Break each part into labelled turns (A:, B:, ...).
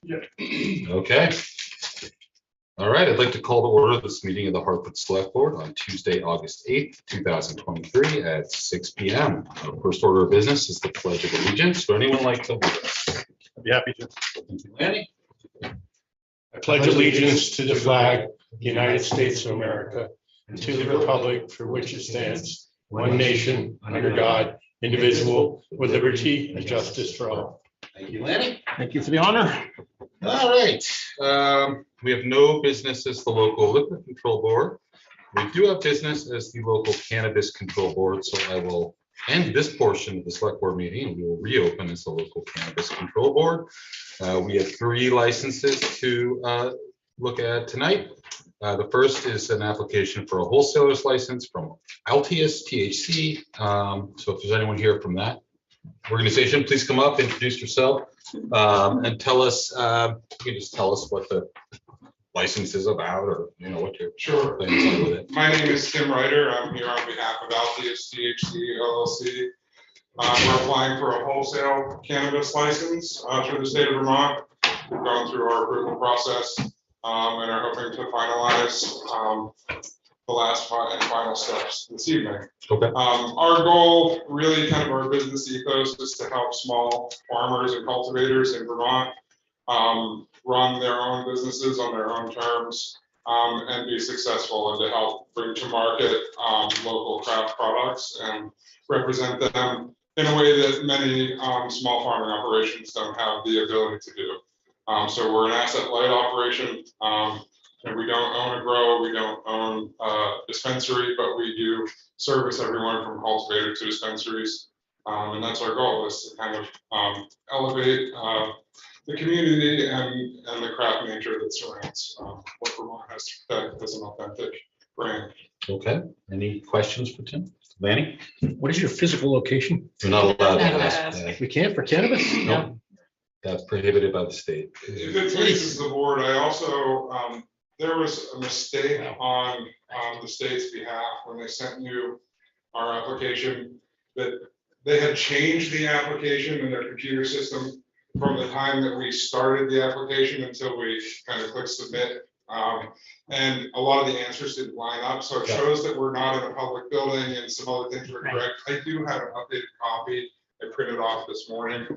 A: Okay. All right, I'd like to call to order this meeting of the Hartford Selectboard on Tuesday, August 8th, 2023 at 6 p.m. Our first order of business is the Pledge of Allegiance. Would anyone like to lead us?
B: I'd be happy to.
A: Thank you, Lanny.
B: I pledge allegiance to the flag of the United States of America and to the republic for which it stands, one nation, under God, indivisible, with liberty and justice for all.
A: Thank you, Lanny.
B: Thank you for the honor.
A: All right. We have no business as the local liquor control board. We do have business as the local cannabis control board, so I will end this portion of the select board meeting and we will reopen as the local cannabis control board. We have 3 licenses to look at tonight. The first is an application for a wholesaler's license from Altius THC. So if there's anyone here from that organization, please come up, introduce yourself, and tell us, you can just tell us what the license is about, or what your plans are with it.
C: My name is Tim Ryder. I'm here on behalf of Altius THC LLC. We're applying for a wholesale cannabis license through the state of Vermont. We've gone through our approval process and are hoping to finalize the last and final steps this evening.
A: Okay.
C: Our goal, really kind of our business ethos, is to help small farmers and cultivators in Vermont run their own businesses on their own terms and be successful, and to help bring to market local craft products and represent them in a way that many small farming operations don't have the ability to do. So we're an asset light operation, and we don't own a grow, we don't own a dispensary, but we do service everyone from cultivator to dispensaries. And that's our goal, is to kind of elevate the community and the craft nature that surrounds what Vermont has as an authentic brand.
A: Okay. Any questions for Tim? Lanny?
B: What is your physical location?
A: You're not allowed to
D: Not
A: ask.
D: allowed.
B: We can't for cannabis?
A: No. That's prohibited by the state.
C: If it pleases the board, I also, there was a mistake on the state's behalf when they sent you our application, that they had changed the application in their computer system from the time that we started the application until we kind of clicked submit. And a lot of the answers didn't line up, so it shows that we're not in a public building and some other things were correct. I do have an updated copy. I printed off this morning.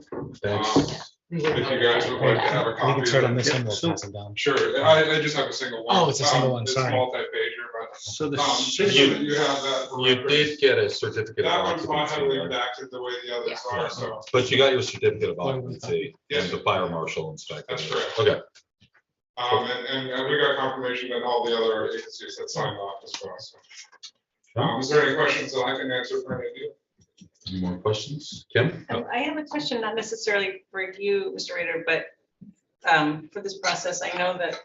A: Thanks.
C: If you guys would like to have a
D: We
C: copy
D: can
C: of
D: start
C: it.
D: on this one, we'll pass them down.
C: Sure, I just have a single one.
D: Oh, it's a single one,
C: It's
D: sorry.
C: multi-pager, but
B: So the
C: just so
B: city,
C: that you have that. for
A: You
C: reference.
A: did get a certificate of
C: That one's not heavily
A: occupancy,
C: redacted the way the others are, so
A: but you got your certificate of occupancy
C: Yes.
A: and the fire marshal inspector.
C: that's correct.
A: Okay.
C: And we got confirmation that all the other agencies had signed off as well. So, is there any questions that I can answer for any of you?
A: Any more questions? Kim?
D: I have a question, not necessarily for you, Mr. Rader, but for this process, I know that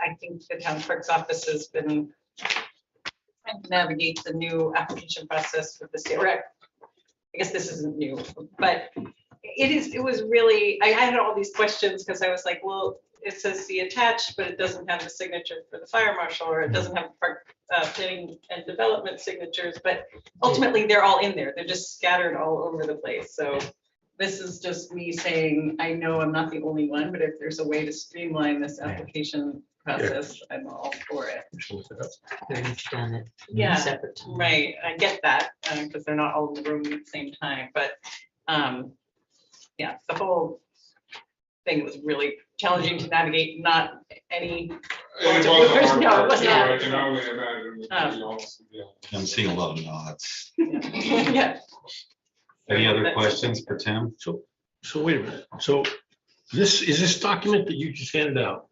D: I think the town clerk's office has been trying to navigate the new application process with the state rep. I guess this isn't new, but it was really, I had all these questions because I was like, well, it says the attached, but it doesn't have the signature for the fire marshal, or it doesn't have park planning and development signatures, but ultimately they're all in there. They're just scattered all over the place. So this is just me saying, I know I'm not the only one, but if there's a way to streamline this application process, I'm all for it.
E: They're each done at
D: Yeah,
E: separate times.
D: right. I get that because they're not all in the room at the same time, but yeah, the whole thing was really challenging to navigate. Not any.
C: It
D: No,
C: wasn't hard
D: it
C: work,
D: was
C: so
D: not.
C: I can only imagine. to be honest with you.
A: I'm seeing a lot of nods.
D: Yeah.
A: Any other questions for Tim?
B: so wait a minute. So this document that you just handed out,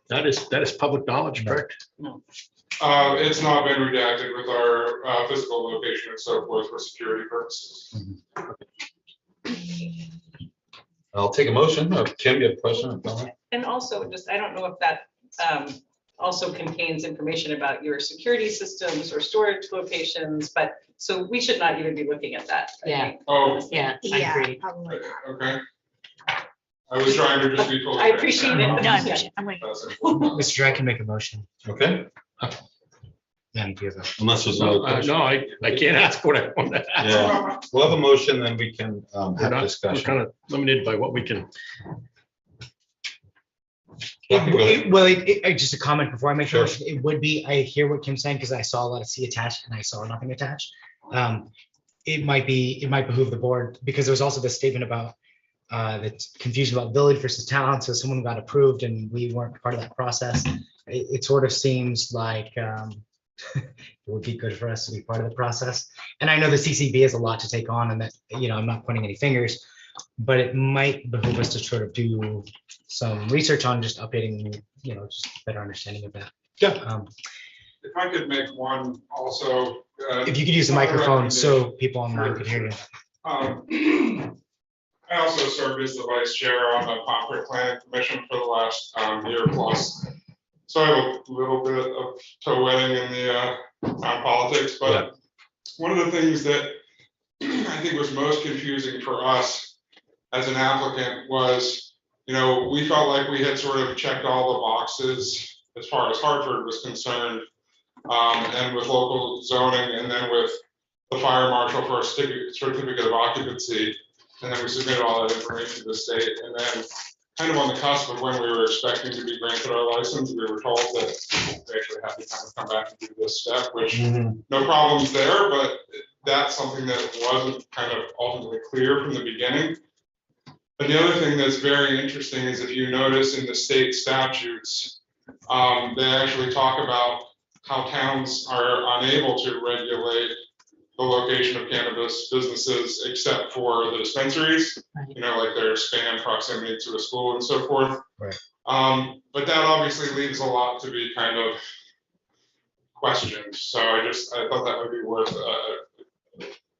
B: that is public knowledge, correct?
C: It's not been redacted with our physical location and so forth for security purposes.
A: I'll take a motion. Kim, you have a question or comment?
D: And also, just, I don't know if that also contains information about your security systems or storage locations, but so we should not even be looking at that. I
E: Yeah.
D: think.
C: Oh,
E: Yeah, I agree.
C: okay. I was trying to just be fully.
D: I appreciate it.
E: No, I
C: transparent.
E: appreciate- I'm like,
C: That's important.
D: Oh.
F: Mr. Chair, I can make a motion.
A: Okay,
F: Then give a.
A: unless there's no.
B: No, I can't ask what I want to ask.
A: Yeah, we'll have a motion, then we can
B: We're
A: have
B: not, we're
A: discussion.
B: kind of limited by what we can.
F: Just a comment before I make the
A: Sure.
F: motion, it would be, I hear what Kim's saying, because I saw a lot of C attached and I saw nothing attached. It might behoove the board, because there was also this statement about the confusion about village versus town, so someone got approved and we weren't part of that process. It sort of seems like it would be good for us to be part of the process. And I know the CCB has a lot to take on, and that, I'm not pointing any fingers, but it might behoove us to sort of do some research on just updating, just better understanding of that.
A: Yeah.
C: If I could make one also.
F: If you could use the microphone so people online could hear you.
C: I also served as the vice chair on the Pomfret Planning Commission for the last year plus. So I have a little bit of toe wetting in the town politics, but one of the things that I think was most confusing for us as an applicant was, we felt like we had sort of checked all the boxes as far as Hartford was concerned, and with local zoning, and then with the fire marshal for a certificate of occupancy. And then we submitted all that information to the state, and then kind of on the cusp of when we were expecting to be granted our license, we were told that we actually had to kind of come back and do this step, which no problems there, but that's something that wasn't kind of ultimately clear from the beginning. And the other thing that's very interesting is if you notice in the state statutes, they actually talk about how towns are unable to regulate the location of cannabis businesses except for the dispensaries, like their span proximity to a school and so forth.
F: Right.
C: But that obviously leaves a lot to be kind of questioned. So I thought that would be worth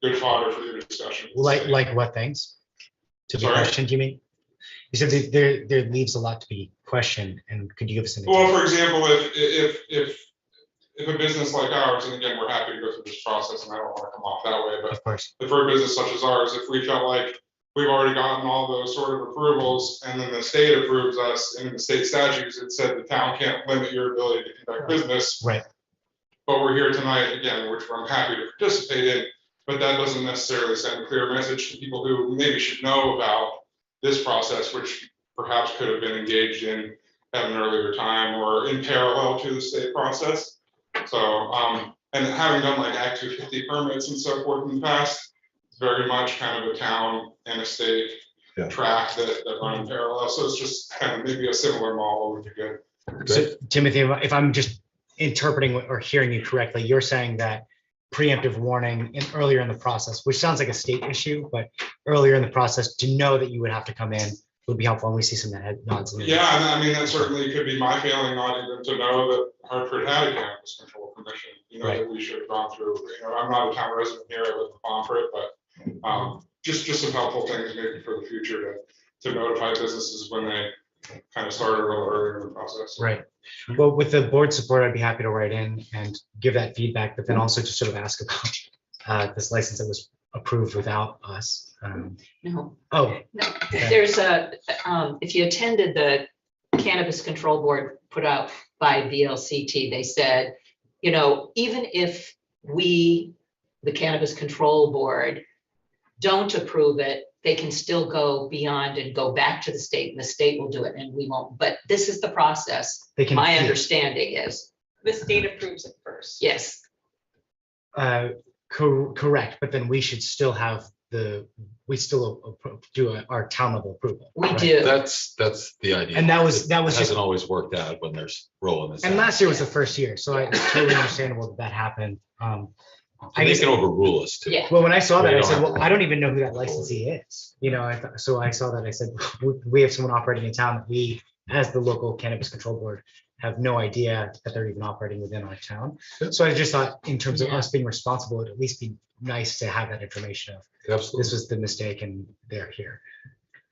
C: good fodder for your discussion.
F: Like what things? To be
C: Sorry?
F: questioned, you mean? You said there leaves a lot to be questioned, and could you give us an
C: Well,
F: example?
C: for example, if a business like ours, and again, we're happy to go through this process, and I don't want to come off that way, but
F: Of course.
C: for a business such as ours, if we felt like we've already gotten all those sort of approvals, and then the state approves us, and in the state statutes, it said the town can't limit your ability to conduct business.
F: Right.
C: But we're here tonight, again, which I'm happy to participate in, but that doesn't necessarily send a clear message to people who maybe should know about this process, which perhaps could have been engaged in at an earlier time or in parallel to the state process. So, and having done like Act 250 permits and so forth in the past, it's very much kind of a town and a state track that run in parallel. So it's just kind of maybe a similar model would be good.
F: So Timothy, if I'm just interpreting or hearing you correctly, you're saying that preemptive warning earlier in the process, which sounds like a state issue, but earlier in the process to know that you would have to come in would be helpful, and we see some head nods.
C: Yeah, and I mean, that certainly could be my feeling, not even to know that Hartford had a cannabis control commission,
F: Right.
C: that we should have gone through. I'm not a town resident here, I live in Pomfret, but just some helpful things maybe for the future to notify businesses when they kind of start a little earlier in the process.
F: Right. Well, with the board support, I'd be happy to write in and give that feedback, but then also just sort of ask about this license that was approved without us.
E: No,
F: Oh,
E: no,
F: Okay.
E: there's if you attended the Cannabis Control Board put out by VLCT, they said, even if we, the Cannabis Control Board, don't approve it, they can still go beyond and go back to the state, and the state will do it, and we won't. But this is the process.
F: They can-
E: My
F: yeah.
E: understanding is,
D: The state approves it first.
E: yes.
F: correct, but then we should still have we still do our town level approval.
E: We
F: right?
E: do.
A: That's the idea.
F: And that was
A: It
F: just,
A: hasn't always worked out when there's rolling this.
F: and
A: out.
F: last year was the first year, so it's totally understandable that happened. I
A: And they
F: guess,
A: can overrule us too.
E: Yeah.
F: well, when I saw that,
A: We
F: I
A: don't
F: said,
A: have
F: well, I don't even know who that licensee is. So I saw that, I said, we have someone operating in town that we, as the local cannabis control board, have no idea that they're even operating within our town. So I just thought, in terms of us being responsible, it'd at least be nice to have that information of
A: Absolutely.
F: this was the mistake and they're here.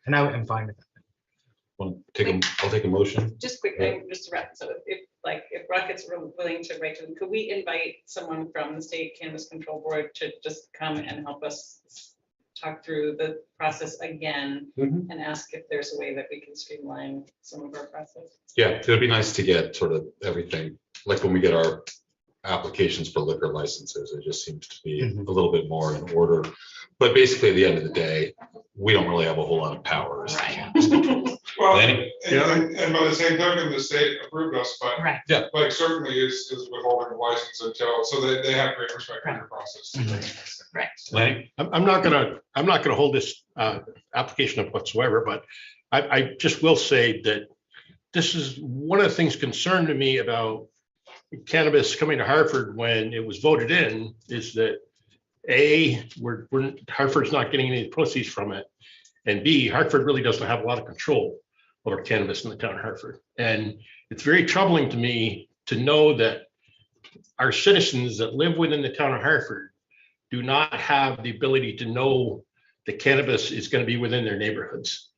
F: And I'm fine with that.
A: I'll take a motion.
D: Just quickly, just to wrap, so if Rocket's willing to write to them, could we invite someone from the state cannabis control board to just come and help us talk through the process again
A: Mhm.
D: and ask if there's a way that we can streamline some of our process?
A: Yeah, it'd be nice to get sort of everything, like when we get our applications for liquor licenses, it just seems to be
F: Mhm.
A: a little bit more in order. But basically, at the end of the day, we don't really have a whole lot of power as the
E: Right.
A: cannabis control.
C: Well,
A: Lanny?
C: and by the same token, the state approved us, but
E: Right.
C: like certainly is withholding the license until, so they have great respect for your process.
E: Right.
A: Lanny?
B: I'm not gonna hold this application up whatsoever, but I just will say that this is one of the things concerned to me about cannabis coming to Hartford when it was voted in, is that Hartford's not getting any proceeds from it. And B, Hartford really doesn't have a lot of control over cannabis in the town of Hartford. And it's very troubling to me to know that our citizens that live within the town of Hartford do not have the ability to know that cannabis is going to be within their neighborhoods,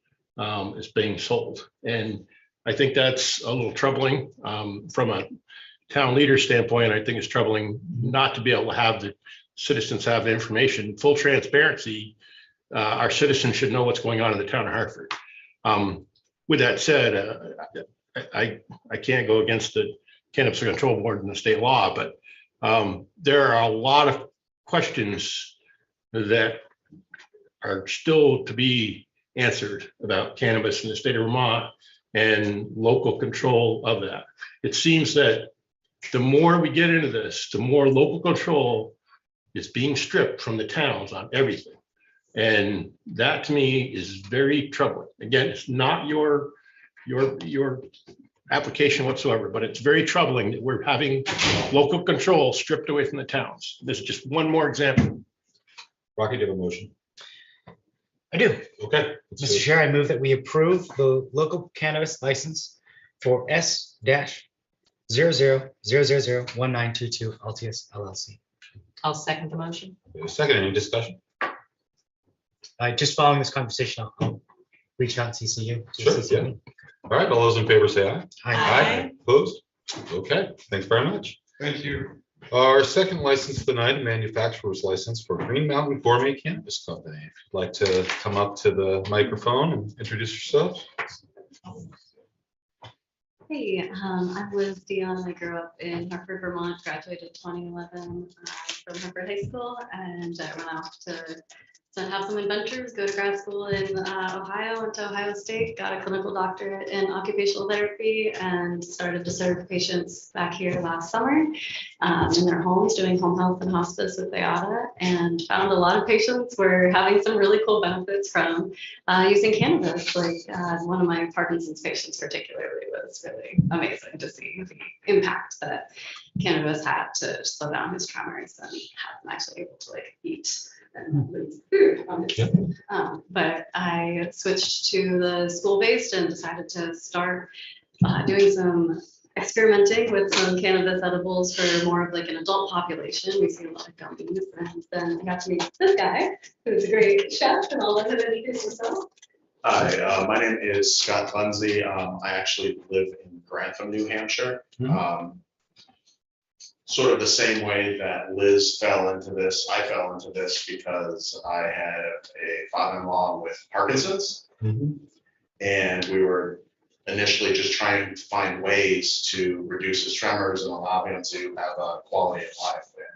B: is being sold. And I think that's a little troubling from a town leader standpoint. I think it's troubling not to be able to have the citizens have the information, full transparency. Our citizens should know what's going on in the town of Hartford. With that said, I can't go against the Cannabis Control Board and the state law, but there are a lot of questions that are still to be answered about cannabis in the state of Vermont and local control of that. It seems that the more we get into this, the more local control is being stripped from the towns on everything. And that to me is very troubling. Again, it's not your application whatsoever, but it's very troubling that we're having local control stripped away from the towns. This is just one more example.
A: Rocky, do you have a motion?
F: I do.
A: Okay. let's do
F: Mr.
A: it.
F: Chair, I move that we approve the local cannabis license for S-00001922 Altius LLC.
E: I'll second the motion.
A: Second, any discussion?
F: Just following this conversation, I'll reach out and CC you.
A: Sure, yeah. All right, all those in favor say aye.
D: Aye.
A: Opposed? Okay, thanks very much.
C: Thank you.
A: Our second license tonight, manufacturer's license for Green Mountain Gourmet Cannabis Company. If you'd like to come up to the microphone and introduce yourself.
G: Hey, I'm Liz Dion. I grew up in Hartford, Vermont, graduated 2011 from Hartford High School, and I went off to have some adventures, go to grad school in Ohio, went to Ohio State, got a clinical doctorate in occupational therapy, and started to serve patients back here last summer in their homes, doing home health and hospice with VIII, and found a lot of patients were having some really cool benefits from using cannabis. Like one of my Parkinson's patients particularly was really amazing to see the impact that cannabis had to slow down his tremors and have him actually able to like eat and lose food, obviously. But I switched to the school-based and decided to start doing some experimenting with some cannabis edibles for more of like an adult population. We see a lot of gummies, and then I got to meet this guy who's a great chef, and I'll let him introduce himself.
H: Hi, my name is Scott Bunzy. I actually live in Grantham, New Hampshire. Sort of the same way that Liz fell into this, I fell into this because I had a father-in-law with Parkinson's. And we were initially just trying to find ways to reduce his tremors and allow him to have a quality of life. And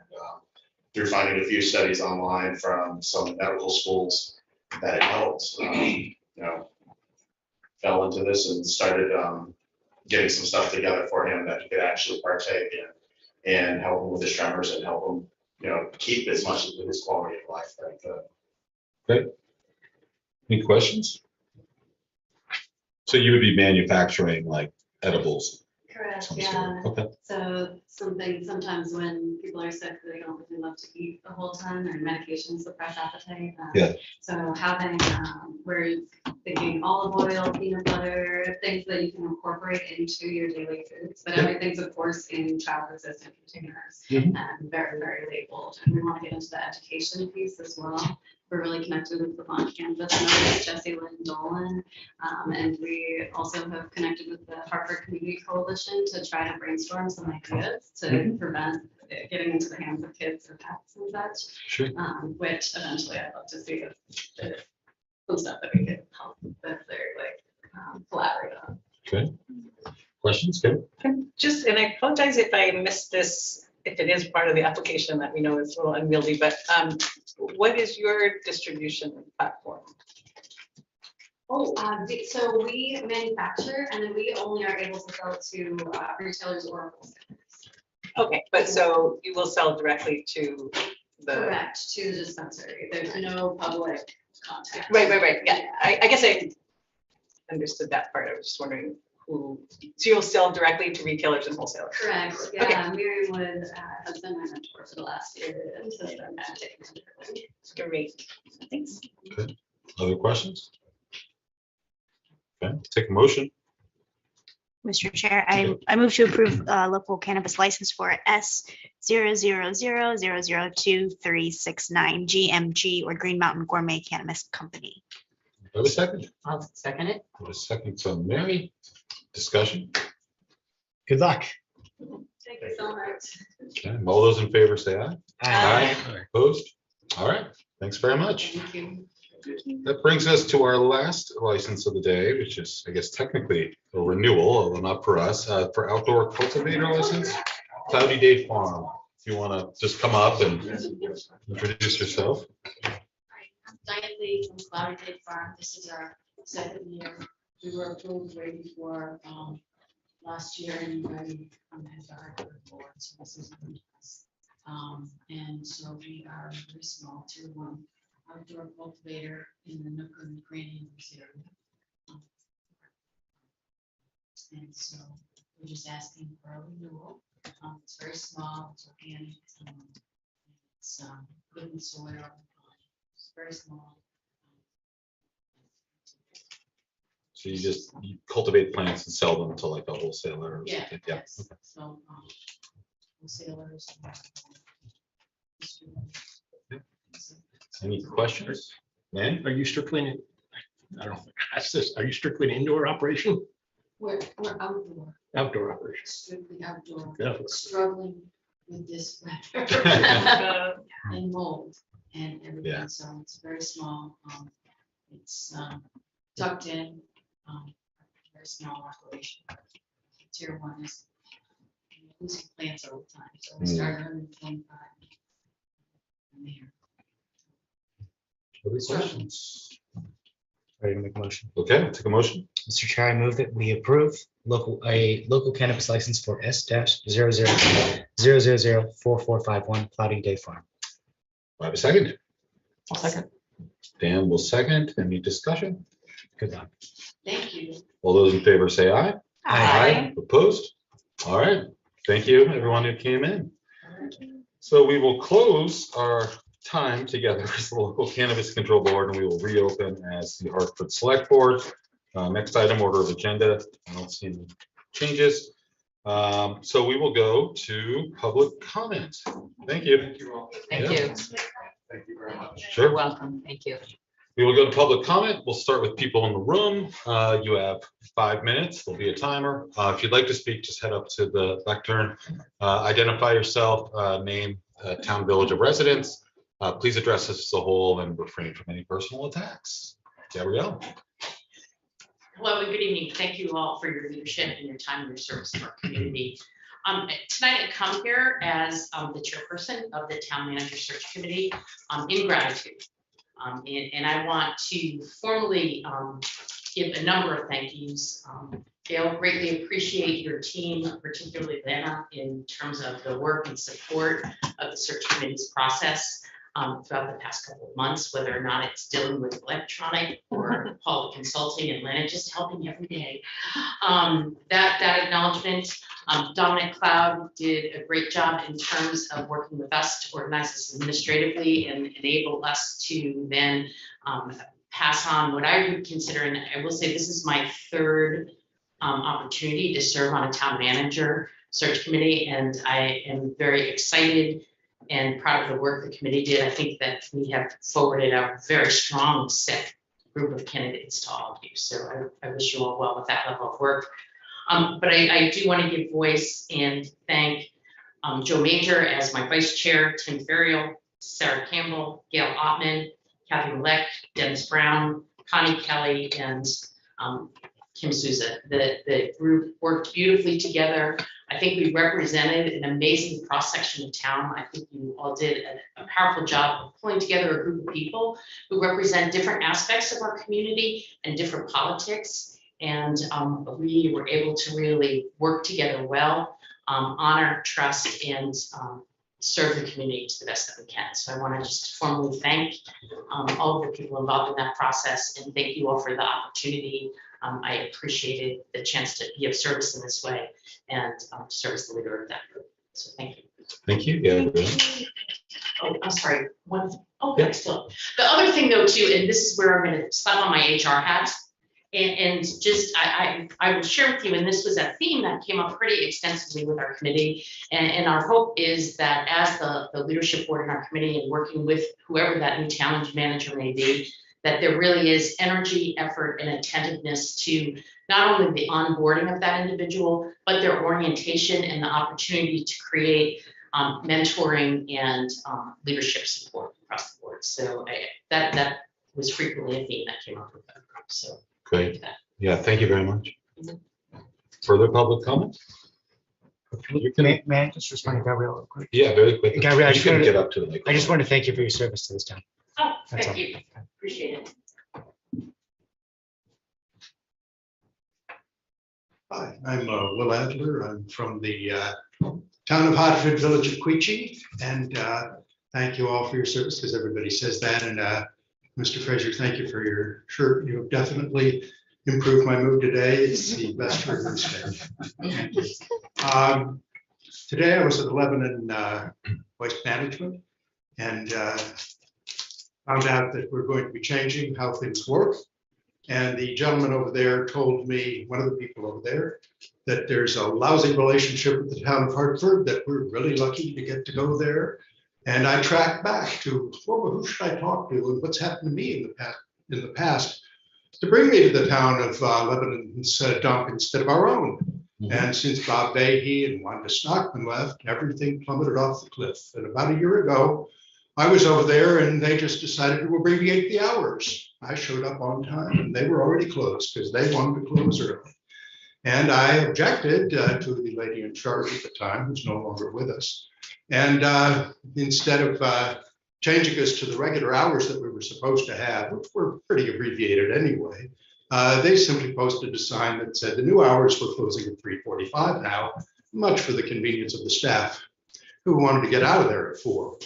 H: through finding a few studies online from some medical schools that it helped, fell into this and started getting some stuff together for him that he could actually partake in and help him with his tremors and help him, keep as much of his quality of life that he could.
A: Okay. Any questions? So you would be manufacturing like edibles?
G: Correct,
A: Some
G: yeah.
A: sort. Okay.
G: So sometimes when people are sick, they don't really love to eat the whole ton, or medications suppress appetite.
A: Yeah.
G: So having, we're thinking olive oil, peanut butter, things that you can incorporate into your daily foods, but
A: Yeah.
G: everything's of course in child resistant containers
A: Mhm.
G: and very, very labeled. And we want to get into the education piece as well. We're really connected with the Vermont Cannabis Nurse, Jessie Lynn Dolan, and we also have connected with the Hartford Community Coalition to try to brainstorm some ideas to prevent it getting into the hands of kids or pets and such.
A: Sure.
G: Which eventually I'd love to see if there's some stuff that we could help with their collaborate on.
A: Okay. Questions? Good.
D: Just, and I apologize if I missed this, if it is part of the application that we know is a little unwieldy, but what is your distribution platform?
G: So we manufacture and then we only are able to sell to retailers or wholesalers.
D: Okay, but so you will sell directly to the.
G: Correct, to the dispensary. There's no public contact.
D: Right. Yeah, I guess I understood that part. I was just wondering who, so you'll sell directly to retailers and wholesalers?
G: Correct,
D: Okay.
G: yeah. Miriam Wood has been my mentor for the last year. And so I'm taking it.
D: Great, thanks.
A: Other questions? Okay, take a motion.
I: Mr. Chair, I move to approve local cannabis license for S 000002369 GMG or Green Mountain Gourmet Cannabis Company.
A: Do I have a second?
E: I'll second it.
A: I have a second from Mary. Discussion.
F: Good luck.
G: Thank you so much.
A: Okay, all those in favor say aye.
D: Aye.
A: Opposed? All right, thanks very much.
G: Thank you.
A: That brings us to our last license of the day, which is, I guess, technically a renewal, although not for us, for outdoor cultivator license, Cloudy Day Farm. If you want to just come up and introduce yourself.
J: I'm Diane Lee from Cloudy Day Farm. This is our second year. We were approved way before last year and we had our board. So this is new to us. And so we are a very small tier 1 outdoor cultivator in the nook and cranny of this area. And so we're just asking for a renewal. It's very small, it's organic, it's good in soil, it's very small.
A: So you just cultivate plants and sell them to like a wholesaler or
J: Yeah,
A: something?
J: yes.
A: Okay.
J: So wholesalers.
A: Any questions? Man?
B: Are you strictly, I don't know, ask this, are you strictly an indoor operation?
J: We're outdoor,
B: Outdoor operation?
J: strictly outdoor,
B: Yeah.
J: struggling with this weather and mold and
A: Yeah.
J: everything, so it's very small. It's tucked in, very small operation. Tier 1 is losing plants all the time, so we started 125. from there.
A: Other questions?
F: Ready to make a motion?
A: Okay, I'll take a motion.
F: Mr. Chair, I move that we approve a local cannabis license for S 000004451 Cloudy Day Farm.
A: Do I have a second?
E: I'll second.
A: Dan will second. Any discussion?
F: Good luck.
J: Thank you.
A: All those in favor say aye.
I: Aye.
A: Opposed? All right. Thank you, everyone who came in. So we will close our time together as the local cannabis control board, and we will reopen as the Hartford Selectboard. Next item, order of agenda. I don't see any changes. So we will go to public comment. Thank you.
C: Thank you all.
E: Thank
A: Yeah.
E: you.
H: Thank you very much.
E: You're
A: Sure.
E: welcome. Thank you.
A: We will go to public comment. We'll start with people in the room. You have 5 minutes. There'll be a timer. If you'd like to speak, just head up to the lectern. Identify yourself, name, town, village of residence. Please address us as a whole and refrain from any personal attacks. Gabrielle.
K: Hello and good evening. Thank you all for your leadership and your time and your service to our community. Tonight I come here as the chairperson of the Town Manager Search Committee in gratitude. And I want to formally give a number of thank yous. Gail, greatly appreciate your team, particularly Lana, in terms of the work and support of the search committee's process throughout the past couple of months, whether or not it's dealing with electronic or Paul consulting and Lana just helping every day. That acknowledgement. Dominic Cloud did a great job in terms of working with us to organize this administratively and enable us to then pass on what I would consider, and I will say this is my third opportunity to serve on a town manager search committee, and I am very excited and proud of the work the committee did. I think that we have forwarded a very strong set group of candidates to all of you. So I wish you all well with that level of work. But I do want to give voice and thank Joe Major as my vice chair, Tim Ferriel, Sarah Campbell, Gail Ottman, Kathy Malek, Dennis Brown, Connie Kelly, and Kim Souza. The group worked beautifully together. I think we represented an amazing cross-section of town. I think you all did a powerful job of pulling together a group of people who represent different aspects of our community and different politics. And we were able to really work together well, honor, trust, and serve the community to the best that we can. So I want to just formally thank all of the people involved in that process, and thank you all for the opportunity. I appreciated the chance to be of service in this way and serve as the leader of that group. So thank you.
A: Thank you. Gabrielle.
K: Oh, I'm sorry. Still. The other thing though too, and this is where I'm going to slap on my HR hat, and just I will share with you, and this was a theme that came up pretty extensively with our committee, and our hope is that as the leadership board in our committee and working with whoever that new challenge manager may be, that there really is energy, effort, and attentiveness to not only the onboarding of that individual, but their orientation and the opportunity to create mentoring and leadership support across the board. So that was frequently a theme that came up with that group. So
A: great. Yeah, thank you very much. Further public comment?
F: May I just respond to Gabrielle real quick?
A: Yeah, very quickly.
F: Gabrielle,
A: You can get up to the mic.
F: I just want to thank you for your service to this town.
K: Oh,
F: That's
K: thank
F: all.
K: you. Appreciate it.
L: Hi, I'm Will Adler. I'm from the town of Hartford, village of Queechee, and thank you all for your service, because everybody says that. And Mr. Fraser, thank you for your shirt. You have definitely improved my mood today. It's the best shirt in the state. Today I was at Lebanon Waste Management and found out that we're going to be changing how things work. And the gentleman over there told me, one of the people over there, that there's a lousy relationship with the town of Hartford, that we're really lucky to get to go there. And I tracked back to, well, who should I talk to and what's happened to me in the past to bring me to the town of Lebanon's dump instead of our own. And since Bob Vahey and Wanda Stockman left, everything plummeted off the cliff. And about a year ago, I was over there and they just decided to abbreviate the hours. I showed up on time and they were already closed because they wanted to close early. And I objected to the lady in charge at the time, who's no longer with us. And instead of changing us to the regular hours that we were supposed to have, which were pretty abbreviated anyway, they simply posted a sign that said the new hours were closing at 3:45 now, much for the convenience of the staff who wanted to get out of there at 4.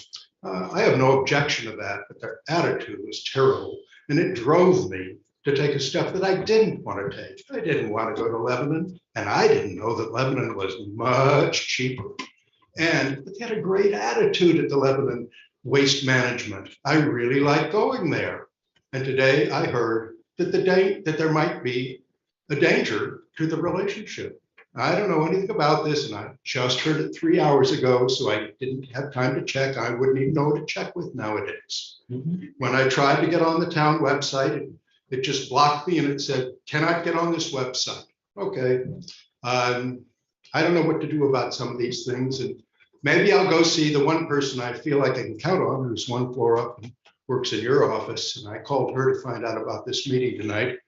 L: I have no objection to that, but their attitude was terrible. And it drove me to take a step that I didn't want to take. I didn't want to go to Lebanon, and I didn't know that Lebanon was much cheaper. And they had a great attitude at the Lebanon Waste Management. I really like going there. And today I heard that that there might be a danger to the relationship. I don't know anything about this, and I just heard it 3 hours ago, so I didn't have time to check. I wouldn't even know what to check with nowadays. When I tried to get on the town website, it just blocked me and it said, cannot get on this website. Okay. I don't know what to do about some of these things, and maybe I'll go see the one person I feel like I can count on, who's one floor up and works in your office. And I called her to find out about this meeting tonight.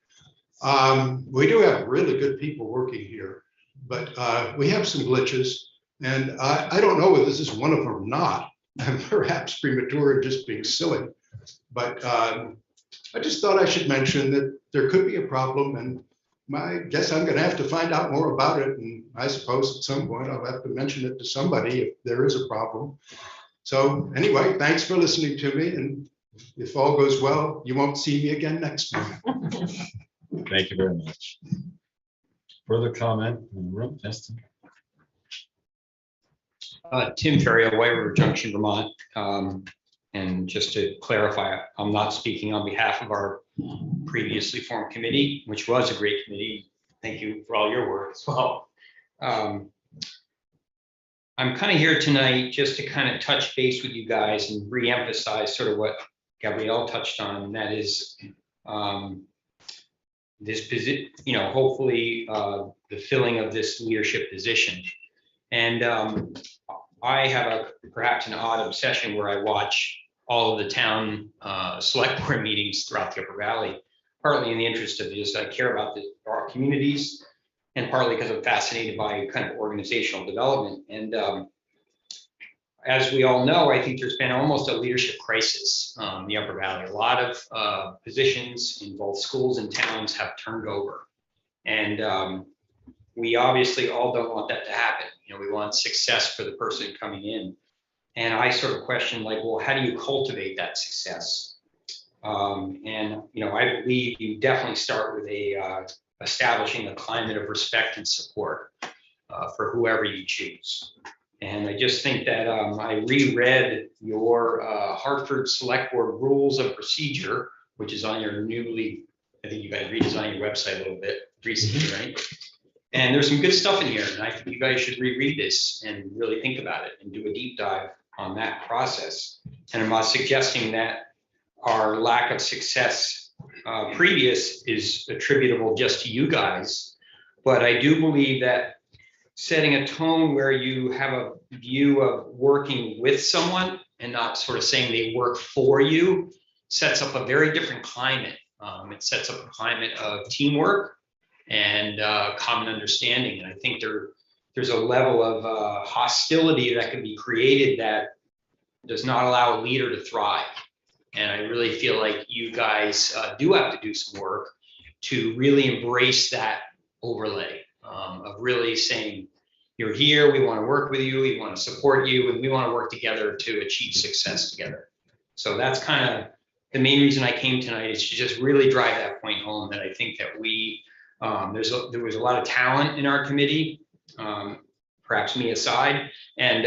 L: We do have really good people working here, but we have some glitches, and I don't know whether this is one of them or not. I'm perhaps premature and just being silly, but I just thought I should mention that there could be a problem, and I guess I'm going to have to find out more about it. And I suppose at some point I'll have to mention it to somebody if there is a problem. So anyway, thanks for listening to me. And if all goes well, you won't see me again next month.
A: Thank you very much. Further comment in the room? Yes.
M: Tim Ferry, White River Junction, Vermont. And just to clarify, I'm not speaking on behalf of our previously formed committee, which was a great committee. Thank you for all your work as well. I'm kind of here tonight just to kind of touch base with you guys and re-emphasize sort of what Gabrielle touched on, and that is this position, hopefully the filling of this leadership position. And I have perhaps an odd obsession where I watch all of the town select board meetings throughout the Upper Valley. partly in the interest of just I care about our communities, and partly because I'm fascinated by kind of organizational development. And as we all know, I think there's been almost a leadership crisis in the Upper Valley. A lot of positions in both schools and towns have turned over. And we obviously all don't want that to happen. You know, we want success for the person coming in. And I sort of question, like, well, how do you cultivate that success? And, you know, I believe you definitely start with establishing a climate of respect and support for whoever you choose. And I just think that I reread your Hartford Selectboard Rules of Procedure, which is on your newly, I think you guys redesigned your website a little bit recently, right? And there's some good stuff in here, and I think you guys should reread this and really think about it and do a deep dive on that process. And I'm not suggesting that our lack of success previous is attributable just to you guys, but I do believe that setting a tone where you have a view of working with someone and not sort of saying they work for you sets up a very different climate. It sets up a climate of teamwork and common understanding. And I think there's a level of hostility that can be created that does not allow a leader to thrive. And I really feel like you guys do have to do some work to really embrace that overlay of really saying, you're here, we want to work with you, we want to support you, and we want to work together to achieve success together. So that's kind of the main reason I came tonight, is to just really drive that point home, that I think that we, there was a lot of talent in our committee, perhaps me aside, and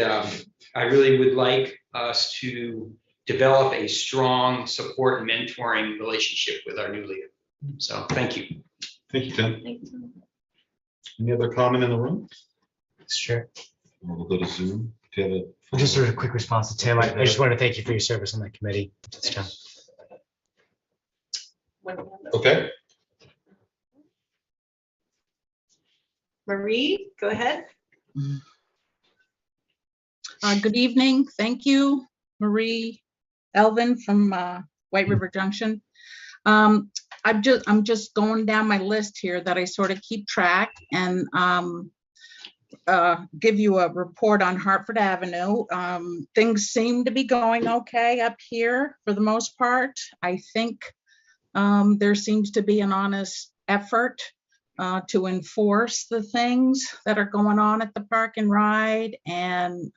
M: I really would like us to develop a strong support and mentoring relationship with our new leader. So thank you.
A: Thank you, Tim. Any other comment in the room?
F: Sure.
A: We'll go to Zoom. Do you have a-
F: Just sort of a quick response to Tim. I just want to thank you for your service on that committee. It's done.
A: Okay.
D: Marie, go ahead.
N: Good evening. Thank you, Marie Elvin from White River Junction. I'm just going down my list here that I sort of keep track, and give you a report on Hartford Avenue. Things seem to be going okay up here for the most part. I think there seems to be an honest effort to enforce the things that are going on at the park and ride. And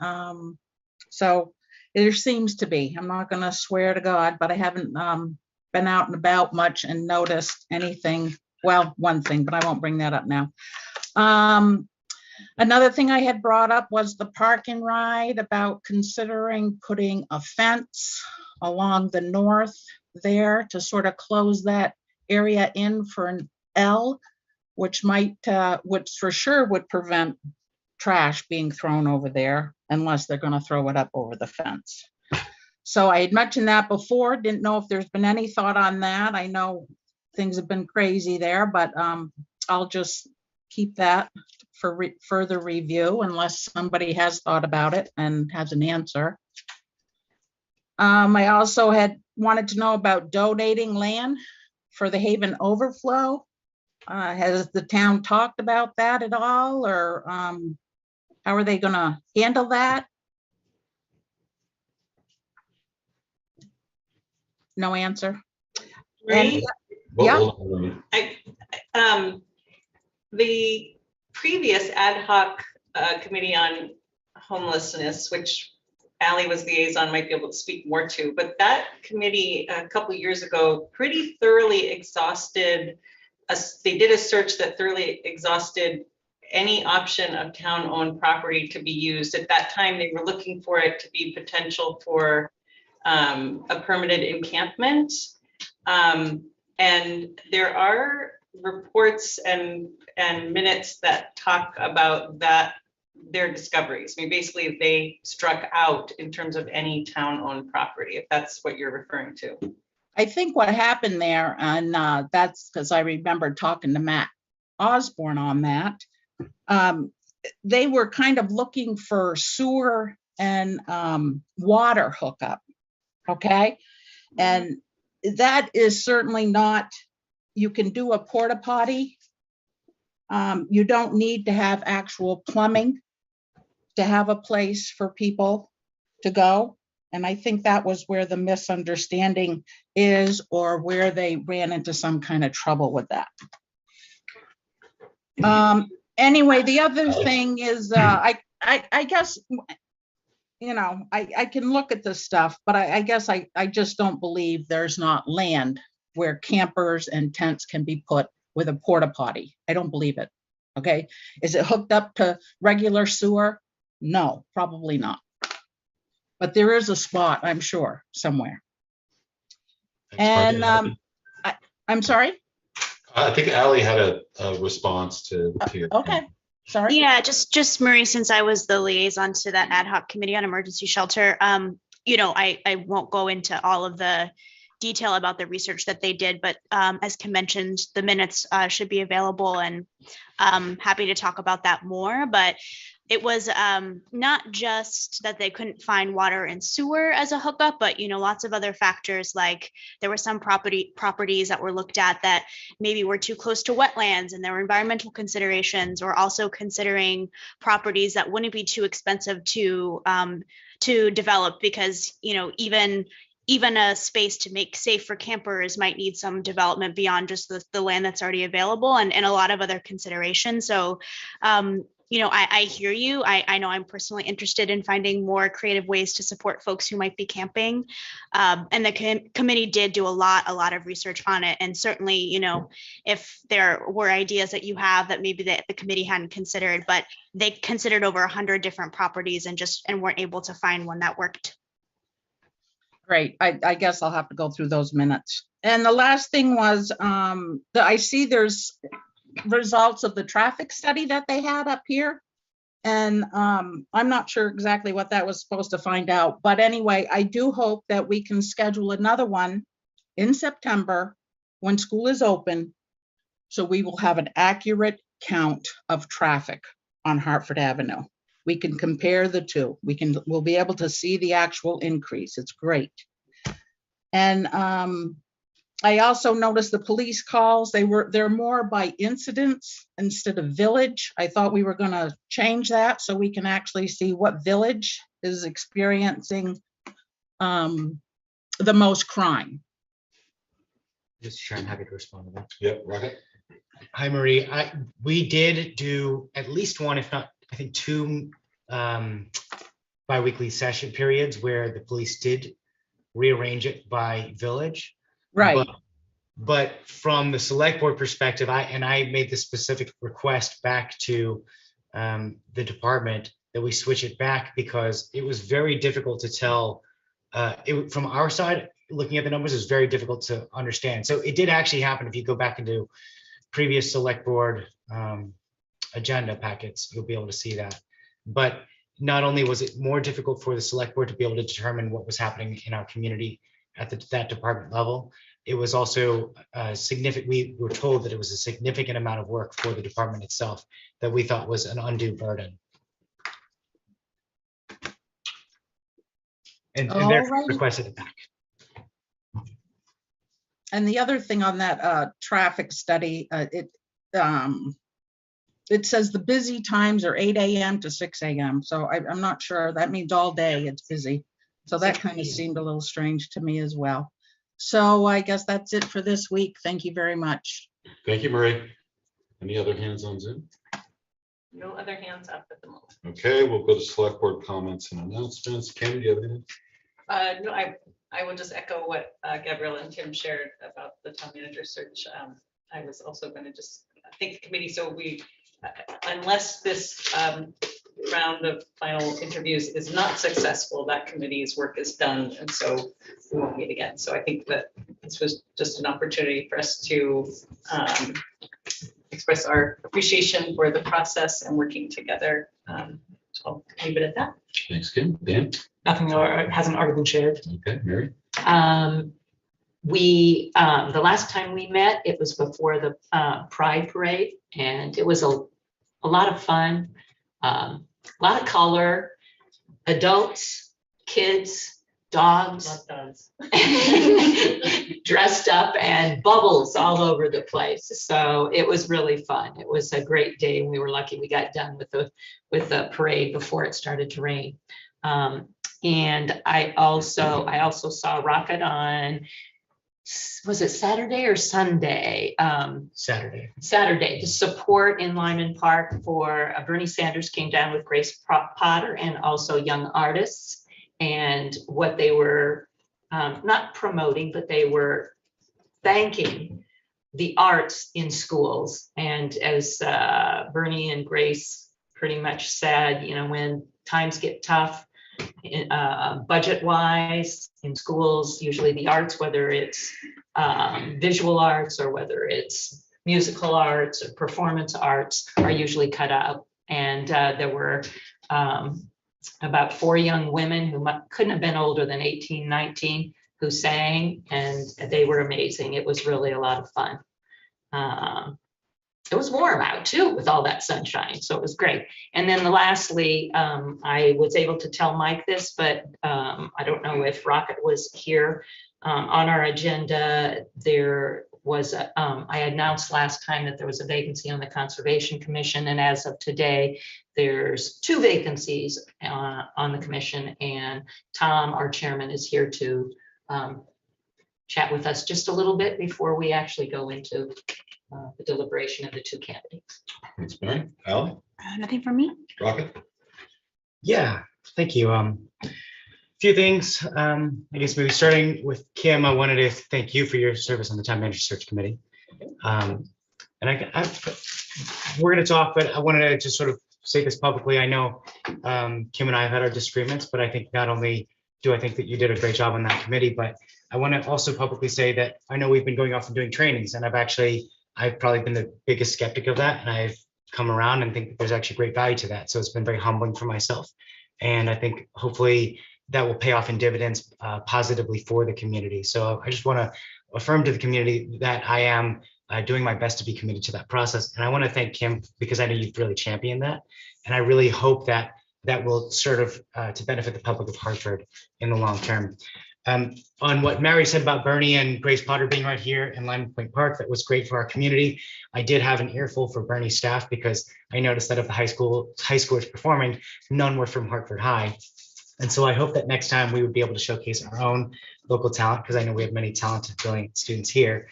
N: so there seems to be, I'm not going to swear to God, but I haven't been out and about much and noticed anything. Well, one thing, but I won't bring that up now. Another thing I had brought up was the park and ride, about considering putting a fence along the north there to sort of close that area in for an L, which might, which for sure would prevent trash being thrown over there, unless they're going to throw it up over the fence. So I had mentioned that before, didn't know if there's been any thought on that. I know things have been crazy there, but I'll just keep that for further review unless somebody has thought about it and has an answer. I also had wanted to know about donating land for the Haven overflow. Has the town talked about that at all, or how are they going to handle that? No answer.
D: Marie,
N: Yeah.
D: The previous ad hoc committee on homelessness, which Ally was liaison, might be able to speak more to, but that committee a couple of years ago pretty thoroughly exhausted us. They did a search that thoroughly exhausted any option of town-owned property to be used. At that time, they were looking for it to be potential for a permitted encampment. And there are reports and minutes that talk about that, their discoveries. I mean, basically they struck out in terms of any town-owned property, if that's what you're referring to.
N: I think what happened there, and that's because I remember talking to Matt Osborne on that. They were kind of looking for sewer and water hookup. Okay. And that is certainly not you can do a porta potty. You don't need to have actual plumbing to have a place for people to go. And I think that was where the misunderstanding is, or where they ran into some kind of trouble with that. Anyway, the other thing is, I guess, you know, I can look at this stuff, but I guess I just don't believe there's not land where campers and tents can be put with a porta potty. I don't believe it. Okay. Is it hooked up to regular sewer? No, probably not. But there is a spot, I'm sure, somewhere. And I'm sorry?
A: I think Ally had a response to your.
N: Okay, sorry.
I: Yeah, just Marie, since I was the liaison to that ad hoc committee on emergency shelter, you know, I won't go into all of the detail about the research that they did, but as Kim mentioned, the minutes should be available, and happy to talk about that more. But it was not just that they couldn't find water and sewer as a hookup, but, you know, lots of other factors, like there were some properties that were looked at that maybe were too close to wetlands, and there were environmental considerations, or also considering properties that wouldn't be too expensive to develop, because, you know, even a space to make safe for campers might need some development beyond just the land that's already available, and a lot of other considerations. So, you know, I hear you. I know I'm personally interested in finding more creative ways to support folks who might be camping. And the committee did do a lot of research on it. And certainly, you know, if there were ideas that you have that maybe the committee hadn't considered, but they considered over 100 different properties and weren't able to find one that worked.
N: Great. I guess I'll have to go through those minutes. And the last thing was, I see there's results of the traffic study that they had up here. And I'm not sure exactly what that was supposed to find out. But anyway, I do hope that we can schedule another one in September when school is open, so we will have an accurate count of traffic on Hartford Avenue. We can compare the two. We'll be able to see the actual increase. It's great. And I also noticed the police calls, they're more by incidents instead of village. I thought we were going to change that so we can actually see what village is experiencing the most crime.
F: Just try and happy to respond to that.
A: Yep, right.
F: Hi, Marie. We did do at least one, if not, I think two bi-weekly session periods where the police did rearrange it by village.
N: Right.
F: But from the select board perspective, I made the specific request back to the department that we switch it back, because it was very difficult to tell. From our side, looking at the numbers, is very difficult to understand. So it did actually happen. If you go back into previous select board agenda packets, you'll be able to see that. But not only was it more difficult for the select board to be able to determine what was happening in our community at that department level, it was also significant. We were told that it was a significant amount of work for the department itself that we thought was an undue burden. And therefore requested it back.
N: And the other thing on that traffic study, it says the busy times are 8 a.m. to 6 a.m. So I'm not sure. That means all day it's busy. So that kind of seemed a little strange to me as well. So I guess that's it for this week. Thank you very much.
A: Thank you, Marie. Any other hands on Zoom?
D: No other hands up at the moment.
A: Okay, we'll go to select board comments and announcements. Kim, do you have anything?
D: No, I will just echo what Gabrielle and Tim shared about the town manager search. I was also going to just thank the committee. So we, unless this round of final interviews is not successful, that committee's work is done, and so we won't meet again. So I think that this was just an opportunity for us to express our appreciation for the process and working together. So I'll leave it at that.
A: Thanks, Kim. Dan?
E: Nothing hasn't already been shared.
A: Okay, Mary?
E: The last time we met, it was before the Pride Parade, and it was a lot of fun, a lot of color, adults, kids, dogs dressed up and bubbles all over the place. So it was really fun. It was a great day, and we were lucky we got done with the parade before it started to rain. And I also saw Rocket on, was it Saturday or Sunday? Saturday, the support in Lyman Park for Bernie Sanders came down with Grace Potter and also young artists. And what they were not promoting, but they were thanking the arts in schools. And as Bernie and Grace pretty much said, you know, when times get tough, budget wise in schools, usually the arts, whether it's visual arts or whether it's musical arts or performance arts, are usually cut out. And there were about 4 young women who couldn't have been older than 18, 19 who sang, and they were amazing. It was really a lot of fun. It was warm out too with all that sunshine, so it was great. And then lastly, I was able to tell Mike this, but I don't know if Rocket was here. On our agenda, there was, I announced last time that there was a vacancy on the Conservation Commission, and as of today, there's 2 vacancies on the commission, and Tom, our chairman, is here to chat with us just a little bit before we actually go into the deliberation of the 2 candidates.
A: Thanks, Mary. Al?
I: Nothing from me.
A: Rocket?
F: Yeah, thank you. Few things. I guess maybe starting with Kim, I wanted to thank you for your service on the Town Manager Search Committee. And we're going to talk, but I wanted to just sort of say this publicly. I know Kim and I have had our disagreements, but I think not only do I think that you did a great job on that committee, but I want to also publicly say that I know we've been going off and doing trainings, and I've probably been the biggest skeptic of that, and I've come around and think that there's actually great value to that. So it's been very humbling for myself. And I think hopefully that will pay off in dividends positively for the community. So I just want to affirm to the community that I am doing my best to be committed to that process. And I want to thank Kim because I know you've really championed that. And I really hope that that will serve to benefit the public of Hartford in the long term. On what Mary said about Bernie and Grace Potter being right here in Lyman Point Park, that was great for our community. I did have an earful for Bernie staff because I noticed that of the high schoolers performing, none were from Hartford High. And so I hope that next time we would be able to showcase our own local talent, because I know we have many talented, brilliant students here.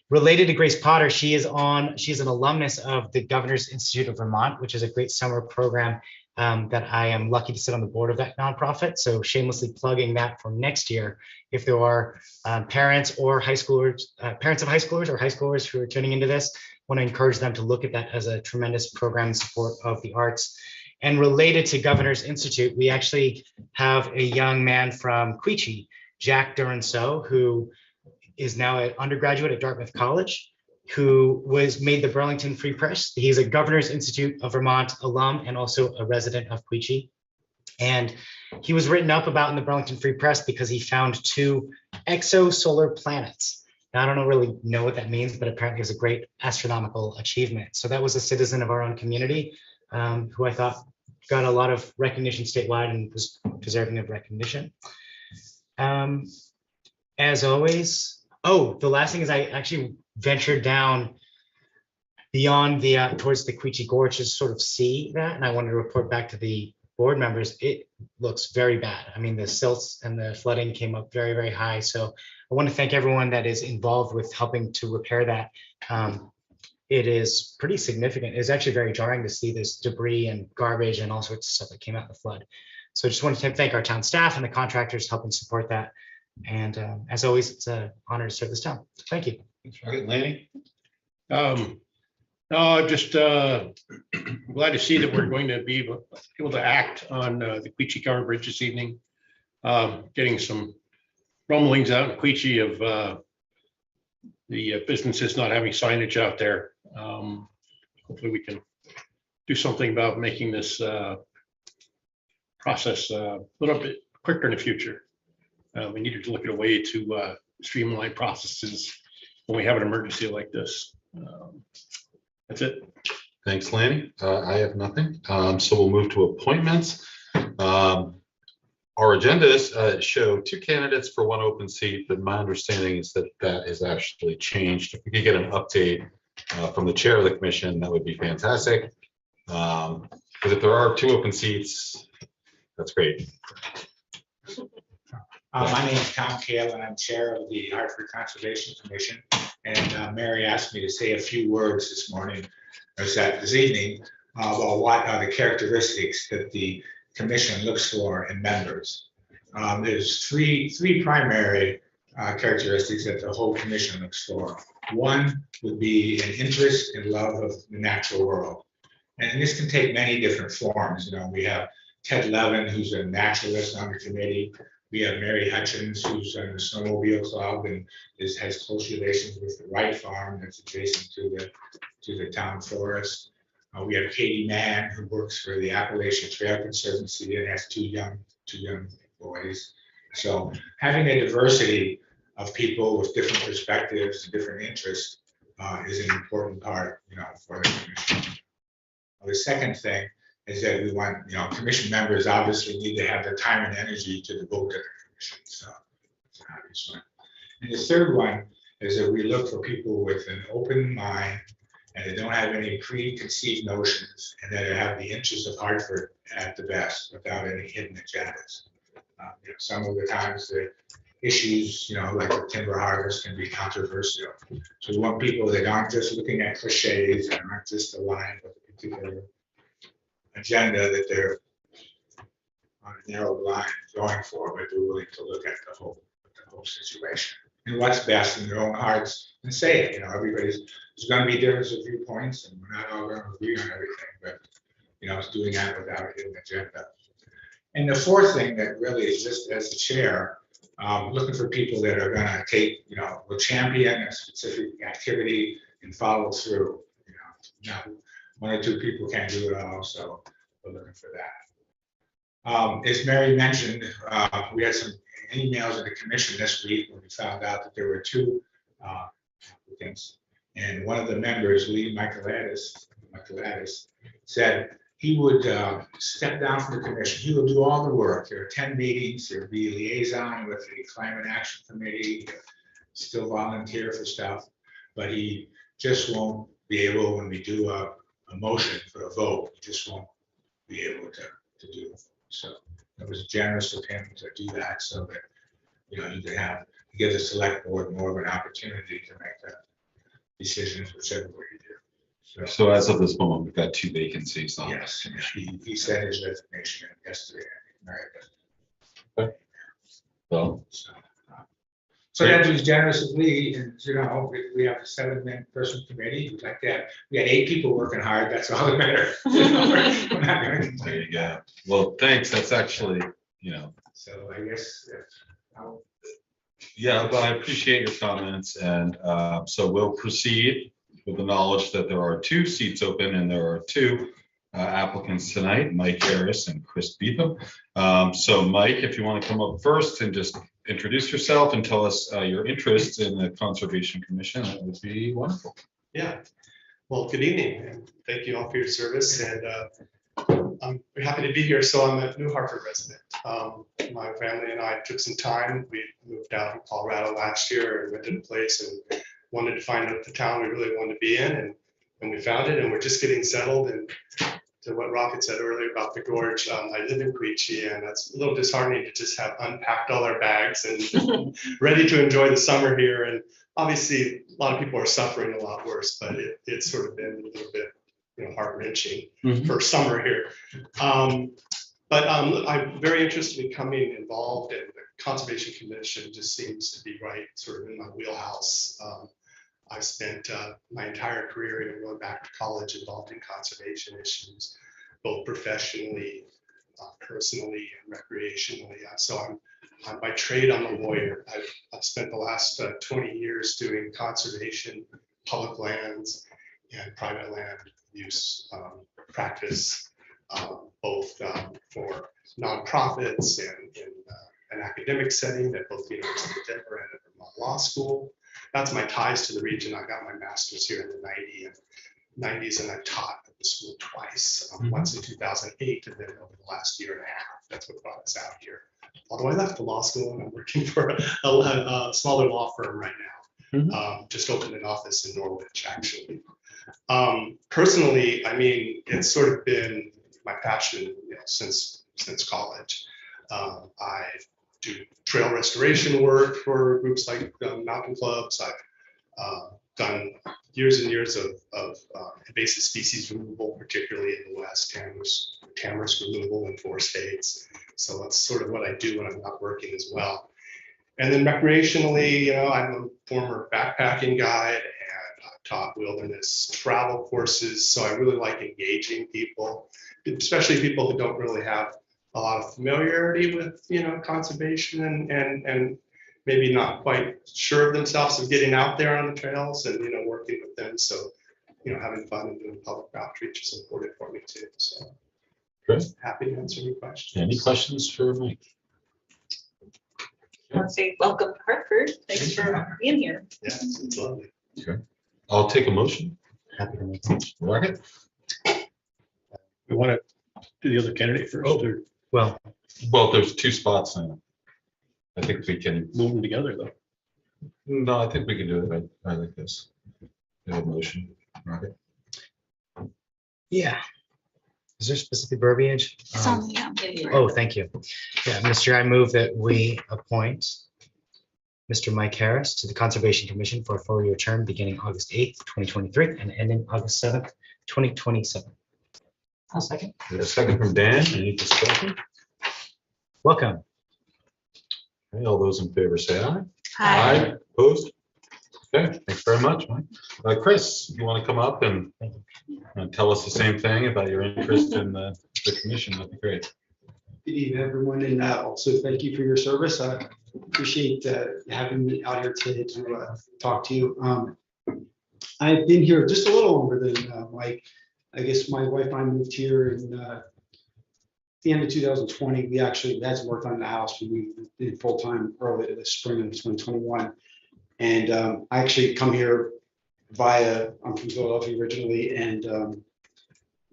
F: Related to Grace Potter, she's an alumnus of the Governor's Institute of Vermont, which is a great summer program that I am lucky to sit on the board of that nonprofit. So shamelessly plugging that for next year. If there are parents or high schoolers, parents of high schoolers or high schoolers who are tuning into this, I want to encourage them to look at that as a tremendous program in support of the arts. And related to Governor's Institute, we actually have a young man from Queechee, Jack Duranceau, who is now an undergraduate at Dartmouth College, who was made the Burlington Free Press. He's a Governor's Institute of Vermont alum and also a resident of Queechee. And he was written up about in the Burlington Free Press because he found 2 exosolar planets. Now, I don't really know what that means, but apparently it's a great astronomical achievement. So that was a citizen of our own community who I thought got a lot of recognition statewide and was deserving of recognition. As always, the last thing is I actually ventured down beyond the towards the Queechee Gorge to sort of see that, and I wanted to report back to the board members. It looks very bad. I mean, the silts and the flooding came up very, very high. So I want to thank everyone that is involved with helping to repair that. It is pretty significant. It's actually very jarring to see this debris and garbage and all sorts of stuff that came out of the flood. So I just want to thank our town staff and the contractors helping support that. And as always, it's an honor to serve this town. So thank you.
A: Thanks, Rocket. Lanny?
B: No, just glad to see that we're going to be able to act on the Queechee Covered Bridge this evening. Getting some rumblings out in Queechee of the businesses not having signage out there. Hopefully we can do something about making this process a little bit quicker in the future. We needed to look at a way to streamline processes when we have an emergency like this. That's it.
A: Thanks, Lanny. I have nothing. So we'll move to appointments. Our agendas show 2 candidates for 1 open seat, but my understanding is that that is actually changed. If we could get an update from the chair of the commission, that would be fantastic. Because if there are 2 open seats, that's great.
O: My name is Tom Kale, and I'm chair of the Hartford Conservation Commission. And Mary asked me to say a few words this morning, or this evening, about what are the characteristics that the commission looks for in members. There's three primary characteristics that the whole commission looks for. One would be an interest and love of the natural world. And this can take many different forms. You know, we have Ted Levin, who's a naturalist on the committee. We have Mary Hutchins, who's in the Snowmobile Club and has close relations with the Wright Farm that's adjacent to the town forest. We have Katie Mann, who works for the Appalachian Trail Conservancy and has two young boys. So having a diversity of people with different perspectives and different interests is an important part, you know, for the commission. The second thing is that we want, you know, commission members obviously need to have the time and energy to devote to the commission. So it's an obvious one. And the third one is that we look for people with an open mind and they don't have any preconceived notions and that have the interests of Hartford at the best without any hidden agendas. You know, some of the times the issues, you know, like the timber harvest can be controversial. So we want people that aren't just looking at cliches and aren't just aligned with a particular agenda that they're on a narrow line going for, but they're willing to look at the whole situation and what's best in their own hearts and say it. You know, there's going to be difference of viewpoints and we're not all going to agree on everything, but you know, it's doing that without a hidden agenda. And the fourth thing that really is just as the chair, looking for people that are going to take, you know, will champion a specific activity and follow through. You know, now 1 or 2 people can't do it all, so we're looking for that. As Mary mentioned, we had some emails in the commission this week when we found out that there were 2 applicants, and one of the members, Lee Michaelatis, said he would step down from the commission. He will do all the work. There are 10 meetings. There will be a liaison with the Climate Action Committee, still volunteer for stuff, but he just won't be able, when we do a motion for a vote, he just won't be able to do it. So it was generous of him to do that so that, you know, you could give the select board more of an opportunity to make the decisions whichever way you do.
A: So as of this moment, we've got 2 vacancies on.
O: Yes, he sent his resignation in yesterday.
A: Okay. Well,
O: so that was generous of Lee, and you know, we have a 7-person committee. We'd like that. We had 8 people working hard. That's all that matters. We're not going to.
A: There you go. Well, thanks. That's actually, you know.
O: So I guess.
A: Yeah, but I appreciate your comments, and so we'll proceed with the knowledge that there are 2 seats open and there are 2 applicants tonight, Mike Harris and Chris Beetham. So Mike, if you want to come up first and just introduce yourself and tell us your interest in the Conservation Commission, that would be wonderful.
P: Yeah, well, good evening, and thank you all for your service. And I'm happy to be here. So I'm a New Hartford resident. My family and I took some time. We moved out in Colorado last year and rented a place and wanted to find out the town we really wanted to be in, and we found it, and we're just getting settled. And to what Rocket said earlier about the gorge, I live in Quechee, and that's a little disheartening to just have unpacked all our bags and ready to enjoy the summer here. And obviously, a lot of people are suffering a lot worse, but it's sort of been a little bit, you know, heart-wrenching for summer here. But I'm very interested in coming involved, and the Conservation Commission just seems to be right sort of in my wheelhouse. I've spent my entire career, even going back to college, involved in conservation issues, both professionally, personally, and recreationally. So I'm by trade, I'm a lawyer. I've spent the last 20 years doing conservation, public lands, and private land use practice, both for nonprofits and in an academic setting at both the University of Denver and at Vermont Law School. That's my ties to the region. I got my master's here in the 90s, and I've taught the school twice, once in 2008 and then over the last year and a half. That's what brought us out here. Although I left the law school and I'm working for a smaller law firm right now. Just opened an office in Norwich, actually. Personally, I mean, it's sort of been my passion, since college. I do trail restoration work for groups like mountain clubs. I've done years and years of invasive species removal, particularly in the West, tamarisk removal in 4 states. So that's sort of what I do when I'm not working as well. And then recreationally, I'm a former backpacking guide and I've taught wilderness travel courses. So I really like engaging people, especially people who don't really have a lot of familiarity with, conservation and maybe not quite sure of themselves of getting out there on the trails and, working with them. So, having fun and doing public outreach is important for me too. So
A: Good.
P: Happy to answer any questions.
A: Any questions for Mike?
D: I want to say welcome to Hartford. Thanks for being here.
P: Yes, it's lovely.
A: Okay. I'll take a motion.
F: Happy to make a motion.
A: Rocket?
B: We want to do the other candidate first, or
F: Well,
A: There's 2 spots now. I think we can,
B: move them together, though?
A: no, I think we can do it. I like this. We have a motion. Rocket?
F: yeah. Is there specific verbiage?
I: Some, yeah.
F: Oh, thank you. Yeah, Mr. I move that we appoint Mr. Mike Harris to the Conservation Commission for a 4-year term beginning August 8th, 2023 and ending August 7th, 2027.
E: I'll second.
A: We have a second from Dan. Any discussion?
F: Welcome.
A: Okay, all those in favor say aye.
I: Hi.
A: Opposed? Okay, thanks very much, Mike. Chris, you want to come up and tell us the same thing about your interest in the commission? That'd be great.
Q: Good evening, everyone, and also thank you for your service. I appreciate having me out here today to talk to you. I've been here just a little longer than Mike. I guess my wife and I moved here in the end of 2020. We actually had some work on the house. We did full-time early this spring of 2021. And I actually come here I'm from Philadelphia originally, and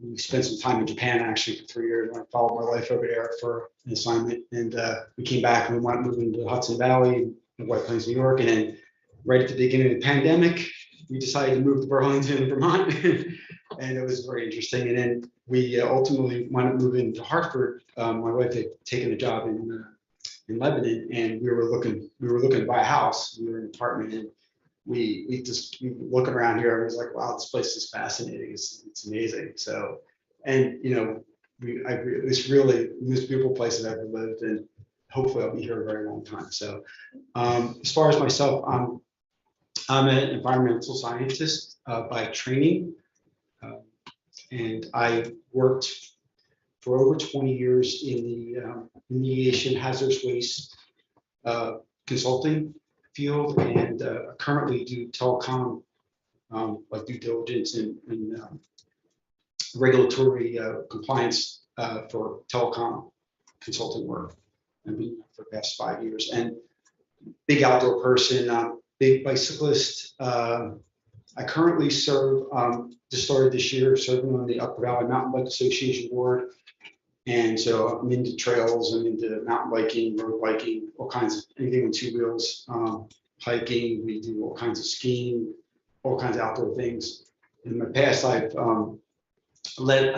Q: we spent some time in Japan actually for 3 years. I followed my wife over there for an assignment, and we came back and we wanted to move into the Hudson Valley, White Plains, New York. And then right at the beginning of the pandemic, we decided to move to Burlington, Vermont, and it was very interesting. And then we ultimately wanted to move into Hartford. My wife had taken a job in Lebanon, and we were looking to buy a house. We were in an apartment, and we looking around here. I was like, wow, this place is fascinating. It's amazing. So, and it's really the most beautiful place I've ever lived, and hopefully I'll be here a very long time. So, as far as myself, I'm an environmental scientist by training, and I worked for over 20 years in the remediation hazardous waste consulting field, and currently do telecom, like due diligence and regulatory compliance for telecom consulting work. I've been for the past 5 years, and big outdoor person, big bicyclist. I currently serve, just started this year, serving on the Upper Valley Mountain Bike Association board. And so I'm into trails, I'm into mountain biking, road biking, all kinds of anything on 2 wheels, hiking. We do all kinds of skiing, all kinds of outdoor things. In my past, I've led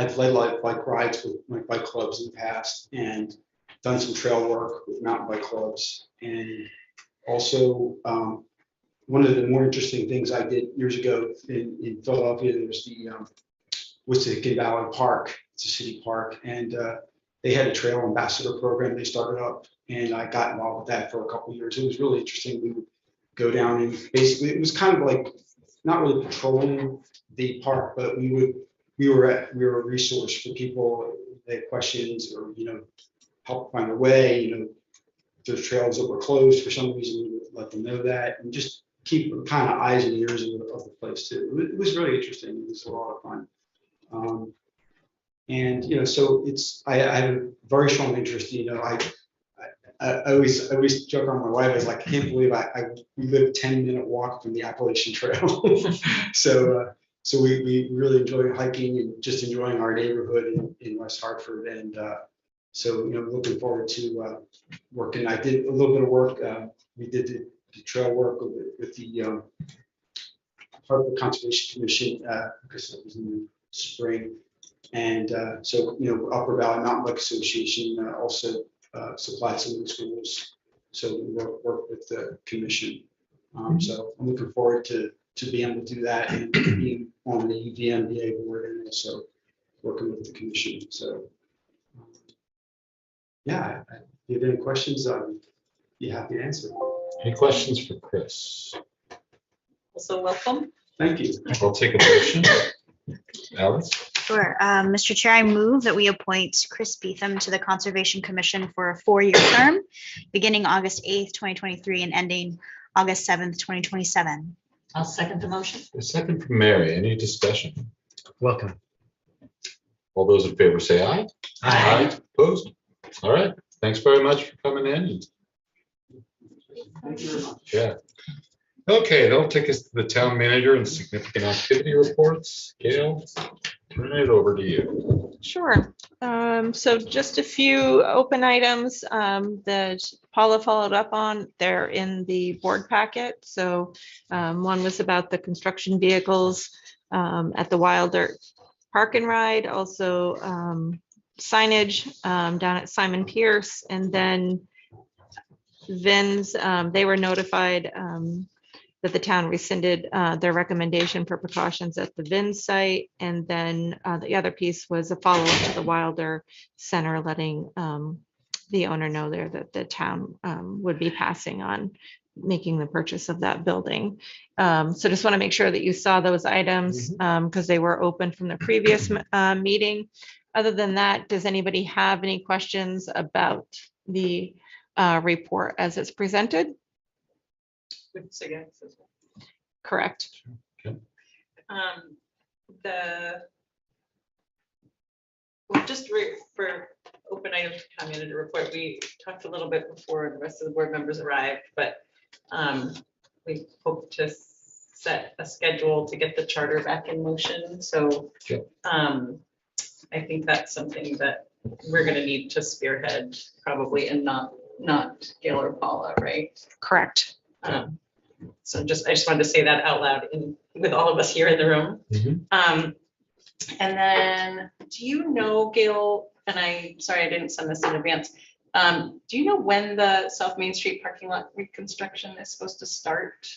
Q: bike rides with my bike clubs in the past, and done some trail work with mountain bike clubs. And also, one of the more interesting things I did years ago in Philadelphia, there's the Wissahickon Valley Park. It's a city park, and they had a trail ambassador program they started up, and I got involved with that for a couple of years. It was really interesting. We would go down, and basically it was kind of like not really patrolling the park, but we were a resource for people that had questions or help find their way. If there's trails that were closed for some reason, we would let them know that, and just keep kind of eyes and ears of the place too. It was really interesting. It was a lot of fun. And so I have a very strong interest. I always joke on my wife. I was like, I can't believe we live 10-minute walk from the Appalachian Trail. So So we really enjoy hiking and just enjoying our neighborhood in West Hartford. And so, looking forward to working. I did a little bit of work. We did the trail work with the Hartford Conservation Commission, because it was in the spring. And so, Upper Valley Mountain Bike Association also supplied some of the schools. So we work with the commission. So I'm looking forward to being able to do that and being on the UVMBA board and also working with the commission. So yeah, if you have any questions, I'd be happy to answer.
A: Any questions for Chris?
D: Also welcome.
Q: Thank you.
A: I'll take a motion. Alice?
I: Sure. Mr. Chair, I move that we appoint Chris Beetham to the Conservation Commission for a 4-year term, beginning August 8th, 2023 and ending August 7th, 2027.
E: I'll second the motion.
A: A second from Mary. Any discussion?
F: Welcome.
A: All those in favor say aye.
F: Aye.
A: Opposed? All right. Thanks very much for coming in.
Q: Thank you very much.
A: Yeah. Okay, that'll take us to the town manager and significant activity reports. Gail, turn it over to you.
R: Sure. So just a few open items that Paula followed up on. They're in the board packet. So one was about the construction vehicles at the Wilder Park and Ride, also signage down at Simon Pierce, and then VINs. They were notified that the town rescinded their recommendation for precautions at the VIN site. And then the other piece was a follow-up to the Wilder Center, letting the owner know there that the town would be passing on making the purchase of that building. So just want to make sure that you saw those items because they were open from the previous meeting. Other than that, does anybody have any questions about the report as it's presented? Correct.
A: Okay.
D: Just for open item to town manager report, we talked a little bit before the rest of the board members arrived, but we hope to set a schedule to get the charter back in motion. So I think that's something that we're going to need to spearhead probably, and not Gail or Paula, right?
R: Correct.
D: So I just wanted to say that out loud with all of us here in the room. And then, do you know, Gail, and sorry I didn't send this in advance. Do you know when the South Main Street parking lot reconstruction is supposed to start?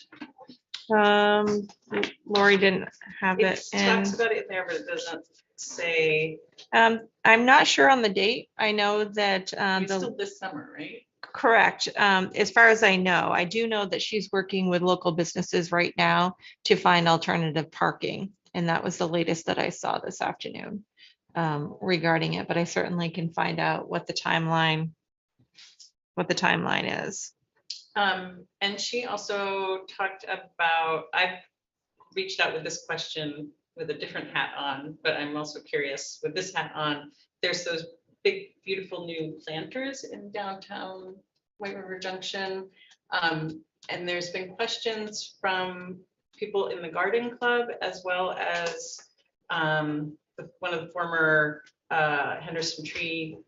R: Lori didn't have it.
D: It talks about it in there, but it doesn't say.
R: I'm not sure on the date. I know that
D: It's still this summer, right?
R: Correct. As far as I know, I do know that she's working with local businesses right now to find alternative parking. And that was the latest that I saw this afternoon regarding it, but I certainly can find out what the timeline is.
D: And she also talked about, I've reached out with this question with a different hat on, but I'm also curious with this hat on, there's those big, beautiful new planters in downtown White River Junction. And there's been questions from people in the garden club, as well as one of the former Henderson Tree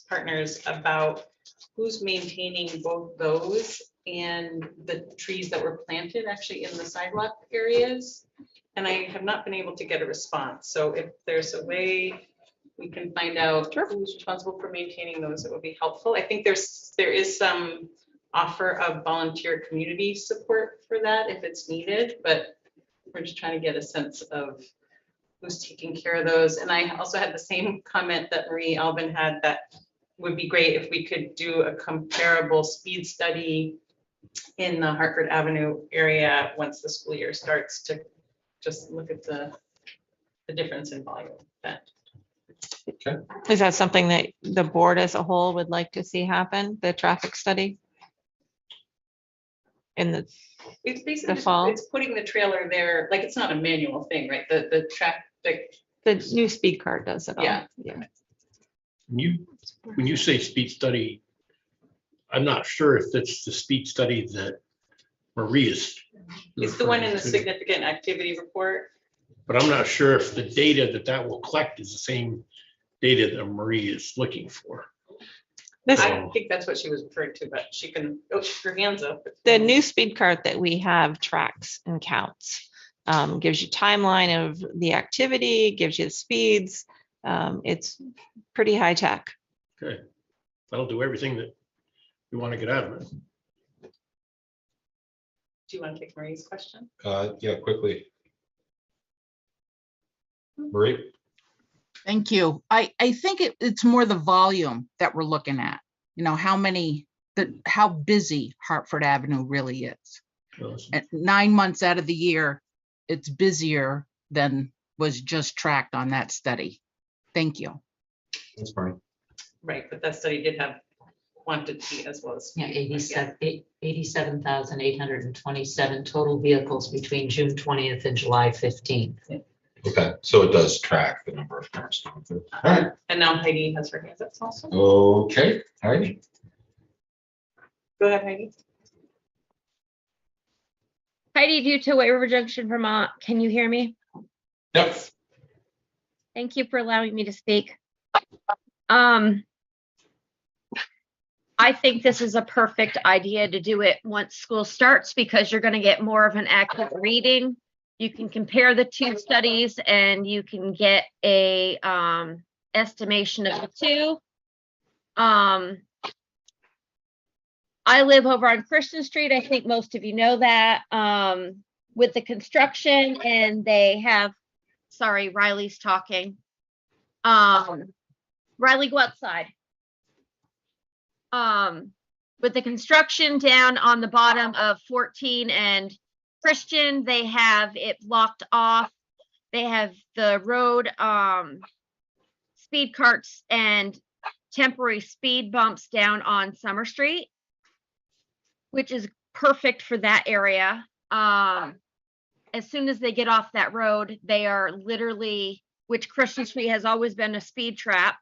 D: partners about who's maintaining both those and the trees that were planted actually in the sidewalk areas. And I have not been able to get a response. So if there's a way we can find out who's responsible for maintaining those, it would be helpful. I think there is some offer of volunteer community support for that if it's needed, but we're just trying to get a sense of who's taking care of those. And I also had the same comment that Marie Alvin had, that would be great if we could do a comparable speed study in the Hartford Avenue area once the school year starts, to just look at the difference in volume.
A: Okay.
R: Is that something that the board as a whole would like to see happen, the traffic study? In the
D: It's basically
R: fall?
D: it's putting the trailer there, like it's not a manual thing, right? The traffic.
R: The new speed card does it all.
D: Yeah.
B: When you say speed study, I'm not sure if that's the speed study that Marie is
D: It's the one in the significant activity report.
B: But I'm not sure if the data that will collect is the same data that Marie is looking for.
D: I think that's what she was referring to, but she can, oh, her hands up.
R: The new speed cart that we have tracks and counts, gives you timeline of the activity, gives you the speeds. It's pretty high tech.
B: Okay, that'll do everything that we want to get out of it.
D: Do you want to take Marie's question?
A: Yeah, quickly. Marie?
N: Thank you. I think it's more the volume that we're looking at, you know, how busy Hartford Avenue really is. At 9 months out of the year, it's busier than was just tracked on that study. Thank you.
A: That's fine.
D: Right, but that study did have quantity as well as.
E: Yeah, 87,827 total vehicles between June 20th and July 15th.
A: Okay, so it does track the number of cars. All right.
D: And now Heidi has her hands up also.
A: Okay, Heidi.
D: Go ahead, Heidi.
S: Heidi Due, White River Junction, Vermont. Can you hear me?
A: Yep.
S: Thank you for allowing me to speak. I think this is a perfect idea to do it once school starts because you're going to get more of an accurate reading. You can compare the two studies and you can get a estimation of the two. I live over on Christian Street. I think most of you know that. With the construction and they have, sorry, Riley's talking. Riley, go outside. With the construction down on the bottom of 14 and Christian, they have it blocked off. They have the road speed carts and temporary speed bumps down on Summer Street, which is perfect for that area. As soon as they get off that road, they are literally, which Christian Street has always been a speed trap,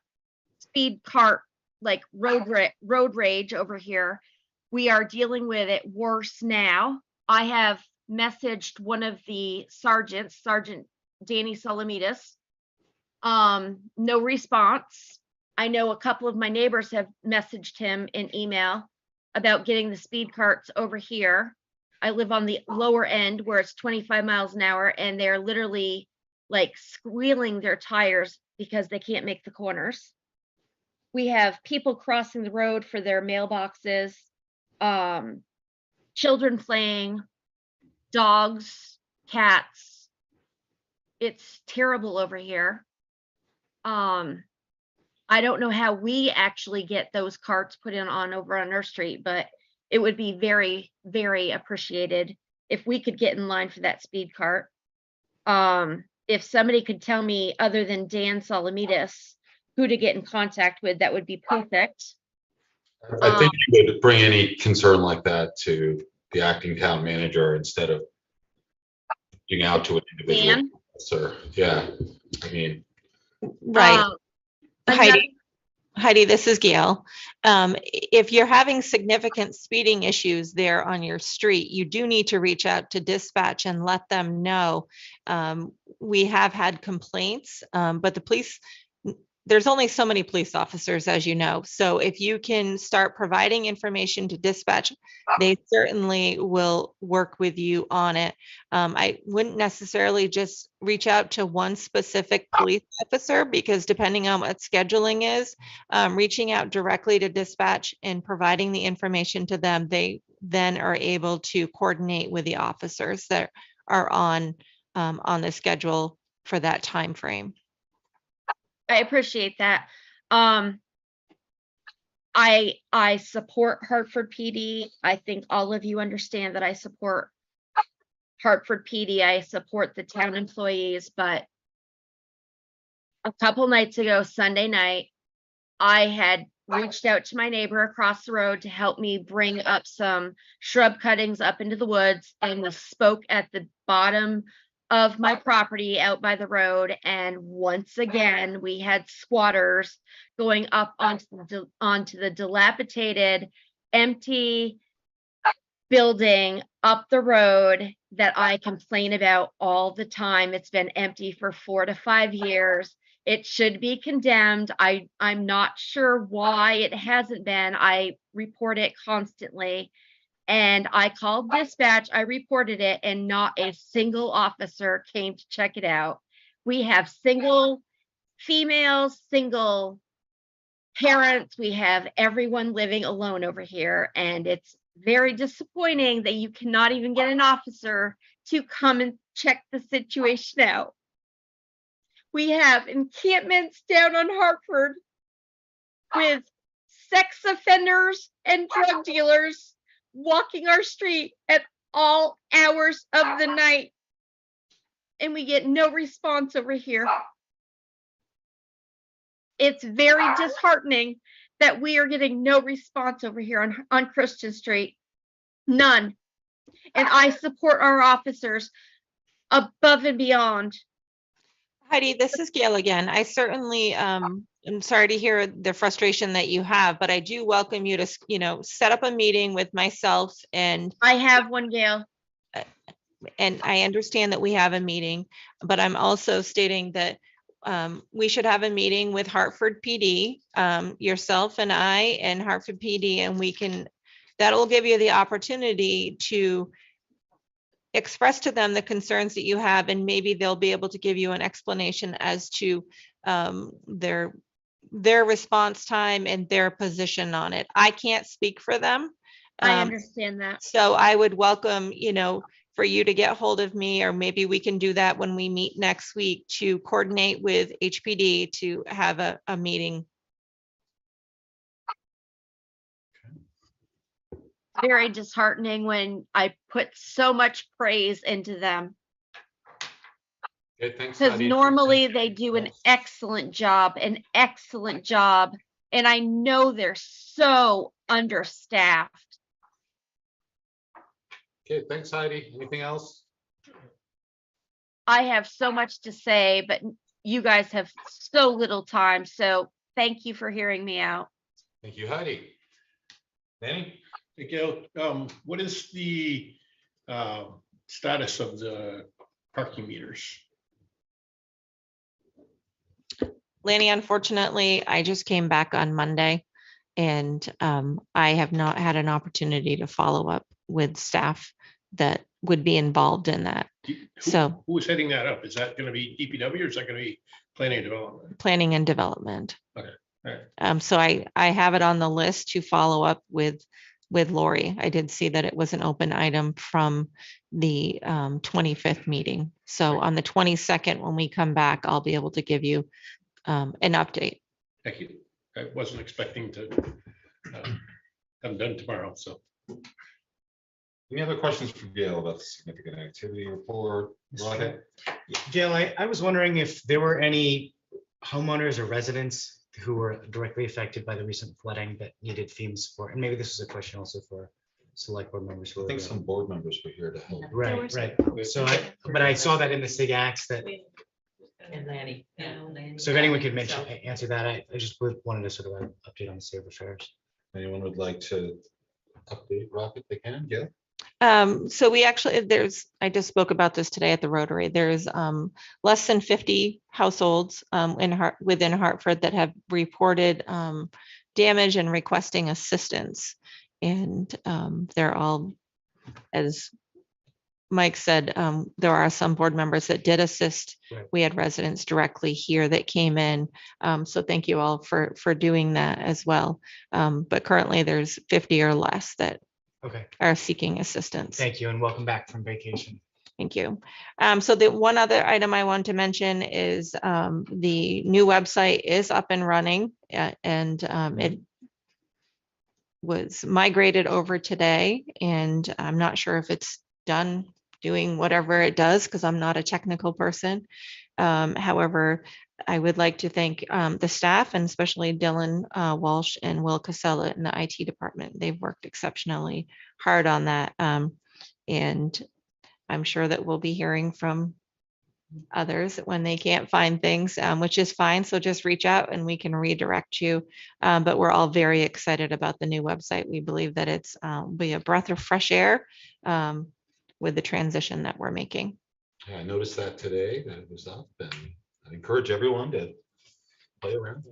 S: speed cart, like road rage over here. We are dealing with it worse now. I have messaged one of the sergeants, Sergeant Danny Solomidis. No response. I know a couple of my neighbors have messaged him in email about getting the speed carts over here. I live on the lower end where it's 25 miles an hour and they're literally like squealing their tires because they can't make the corners. We have people crossing the road for their mailboxes, children playing, dogs, cats. It's terrible over here. I don't know how we actually get those carts put in on over on Earth Street, but it would be very, very appreciated if we could get in line for that speed cart. If somebody could tell me other than Dan Solomidis who to get in contact with, that would be perfect.
A: I think you would bring any concern like that to the acting town manager instead of reaching out to an individual
S: Dan?
A: officer. Yeah, I mean.
R: Right. Heidi, this is Gail. If you're having significant speeding issues there on your street, you do need to reach out to dispatch and let them know. We have had complaints, but the police, there's only so many police officers, as you know. So if you can start providing information to dispatch, they certainly will work with you on it. I wouldn't necessarily just reach out to one specific police officer because depending on what scheduling is, reaching out directly to dispatch and providing the information to them, they then are able to coordinate with the officers that are on the schedule for that time frame.
S: I appreciate that. I support Hartford PD. I think all of you understand that I support Hartford PD. I support the town employees, but a couple nights ago, Sunday night, I had reached out to my neighbor across the road to help me bring up some shrub cuttings up into the woods, and we spoke at the bottom of my property out by the road, and once again we had squatters going up onto the dilapidated, empty building up the road that I complain about all the time. It's been empty for 4 to 5 years. It should be condemned. I'm not sure why it hasn't been. I report it constantly. And I called dispatch, I reported it, and not a single officer came to check it out. We have single females, single parents, we have everyone living alone over here, and it's very disappointing that you cannot even get an officer to come and check the situation out. We have encampments down on Hartford with sex offenders and drug dealers walking our street at all hours of the night, and we get no response over here. It's very disheartening that we are getting no response over here on Christian Street. None. And I support our officers above and beyond.
R: Heidi, this is Gail again. I certainly am sorry to hear the frustration that you have, but I do welcome you to, set up a meeting with myself and.
S: I have one, Gail.
R: And I understand that we have a meeting, but I'm also stating that we should have a meeting with Hartford PD, yourself and I and Hartford PD, and that will give you the opportunity to express to them the concerns that you have, and maybe they'll be able to give you an explanation as to their response time and their position on it. I can't speak for them.
S: I understand that.
R: So I would welcome, for you to get hold of me, or maybe we can do that when we meet next week to coordinate with HPD to have a meeting.
S: Very disheartening when I put so much praise into them.
A: Okay, thanks,
S: Because
A: Heidi.
S: normally they do an excellent job, and I know they're so understaffed.
A: Okay, thanks, Heidi. Anything else?
S: I have so much to say, but you guys have so little time. So thank you for hearing me out.
A: Thank you, Heidi. Danny?
B: Hey, Gail, what is the status of the parking meters?
R: Lanny, unfortunately, I just came back on Monday, and I have not had an opportunity to follow up with staff that would be involved in that.
B: Who is heading that up? Is that going to be DPW, or is that going to be planning and development?
R: Planning and development.
B: Okay. All right.
R: So I have it on the list to follow up with Lori. I did see that it was an open item from the 25th meeting. So on the 22nd, when we come back, I'll be able to give you an update.
B: Thank you. I wasn't expecting to have done tomorrow, so.
A: Any other questions for Gail about the significant activity report? Rohit?
F: Gail, I was wondering if there were any homeowners or residents who were directly affected by the recent flooding that needed FEMA support. And maybe this is a question also for select board members.
A: I think some board members were here to help.
F: Right. So I saw that in the SIG acts that.
E: And Lanny.
F: So if anyone could answer that, I just wanted to sort of update on the state of affairs.
A: Anyone would like to update Rocket? They can, yeah.
R: So we actually, I just spoke about this today at the Rotary. There's less than 50 households within Hartford that have reported damage and requesting assistance. And they're all, as Mike said, there are some board members that did assist. Right. We had residents directly here that came in. So thank you all for doing that as well. But currently there's 50 or less that are seeking assistance.
F: Thank you, and welcome back from vacation.
R: Thank you. So the one other item I want to mention is the new website is up and running, and it was migrated over today, and I'm not sure if it's done doing whatever it does because I'm not a technical person. However, I would like to thank the staff, and especially Dylan Walsh and Will Casella in the IT department. They've worked exceptionally hard on that. And I'm sure that we'll be hearing from others when they can't find things, which is fine. So just reach out and we can redirect you. But we're all very excited about the new website. We believe that it's be a breath of fresh air with the transition that we're making.
A: Yeah, I noticed that today, that it was up, and I encourage everyone to play around.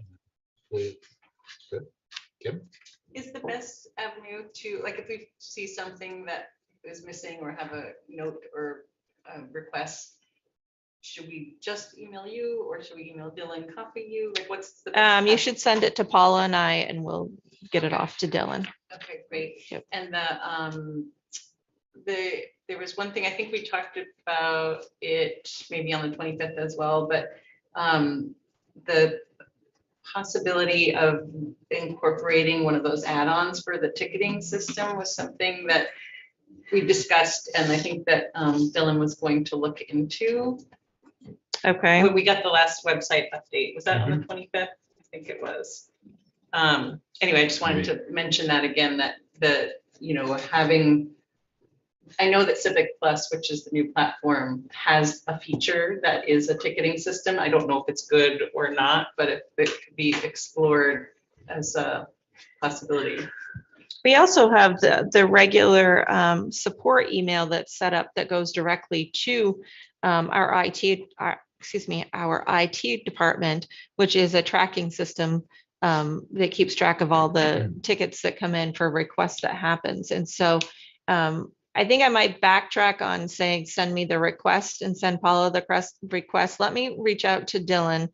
A: Good. Kim?
D: Is the best avenue to, like, if we see something that is missing or have a note or a request, should we just email you or should we email Dylan, copy you? Like, what's the? best
R: You
D: path?
R: should send it to Paula and I, and we'll get it off to Dylan.
D: Okay, great.
R: Yep.
D: And there was one thing, I think we talked about it maybe on the 25th as well, but the possibility of incorporating one of those add-ons for the ticketing system was something that we discussed, and I think that Dylan was going to look into.
R: Okay.
D: When we got the last website update, was that on the 25th? I think it was. Anyway, I just wanted to mention that again, that having, I know that Civic Plus, which is the new platform, has a feature that is a ticketing system. I don't know if it's good or not, but it could be explored as a possibility.
R: We also have the regular support email that's set up that goes directly to our IT department, which is a tracking system that keeps track of all the tickets that come in for requests that happens. And so I think I might backtrack on saying, send me the request and send Paula the request. Let me reach out to Dylan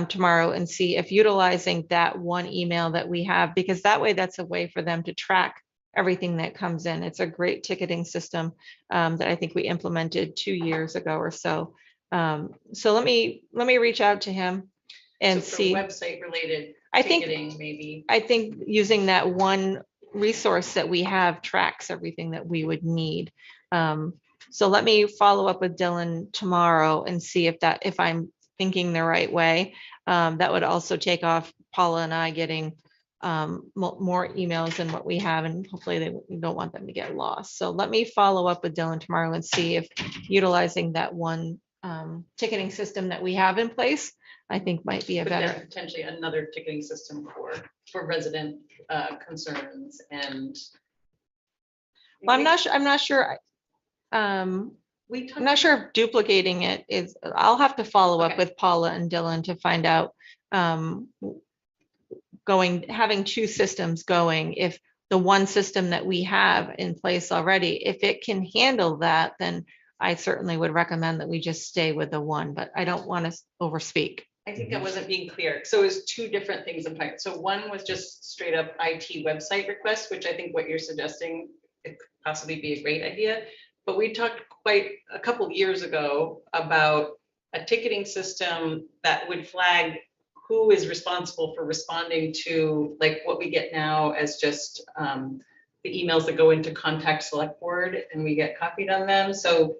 R: tomorrow and see if utilizing that one email that we have, because that way that's a way for them to track everything that comes in. It's a great ticketing system that I think we implemented 2 years ago or so. So let me reach out to him and
D: So for
R: see.
D: website related
R: I think
D: ticketing, maybe.
R: I think using that one resource that we have tracks everything that we would need. So let me follow up with Dylan tomorrow and see if I'm thinking the right way. That would also take off Paula and I getting more emails than what we have, and hopefully we don't want them to get lost. So let me follow up with Dylan tomorrow and see if utilizing that one ticketing system that we have in place, I think might be a
D: But then
R: better.
D: potentially another ticketing system for resident concerns and.
R: Well, I'm not sure. I'm not sure if duplicating it is, I'll have to follow up with Paula and Dylan to find out having two systems going, if the one system that we have in place already, if it can handle that, then I certainly would recommend that we just stay with the one, but I don't want to overspeak.
D: I think I wasn't being clear. So it was two different things in place. So one was just straight up IT website request, which I think what you're suggesting, it could possibly be a great idea. But we talked quite a couple of years ago about a ticketing system that would flag who is responsible for responding to, like, what we get now as just the emails that go into contact select board and we get copied on them. So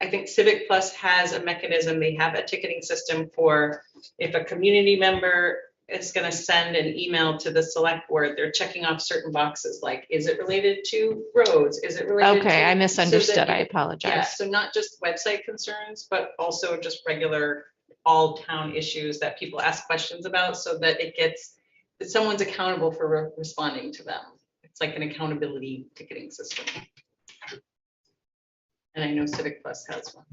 D: I think Civic Plus has a mechanism. They have a ticketing system for if a community member is going to send an email to the select board, they're checking off certain boxes, like, is it related to roads? Is it related?
R: Okay, I
D: so
R: misunderstood.
D: that
R: I
D: Yeah,
R: apologize.
D: so not just website concerns, but also just regular all town issues that people ask questions about, so that that someone's accountable for responding to them. It's like an accountability ticketing system. And I know Civic Plus has one.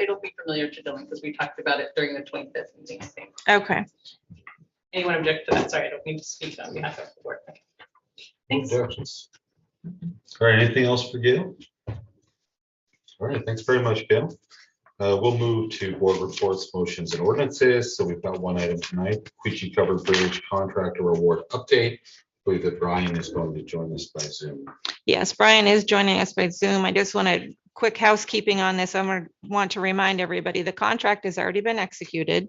D: It'll be familiar to Dylan because we talked about it during the 25th meeting, I think.
R: Okay.
D: Anyone object to that? Sorry, I don't mean to speak on behalf of the board. Thanks.
A: Objections. All right, anything else for Gail? All right, thanks very much, Gail. We'll move to board reports, motions, and ordinances. So we've got one item tonight, Quechee Covered Bridge Contractor Award Update. I believe that Brian is going to join us by Zoom.
R: Yes, Brian is joining us by Zoom. I just wanted quick housekeeping on this. I want to remind everybody the contract has already been executed,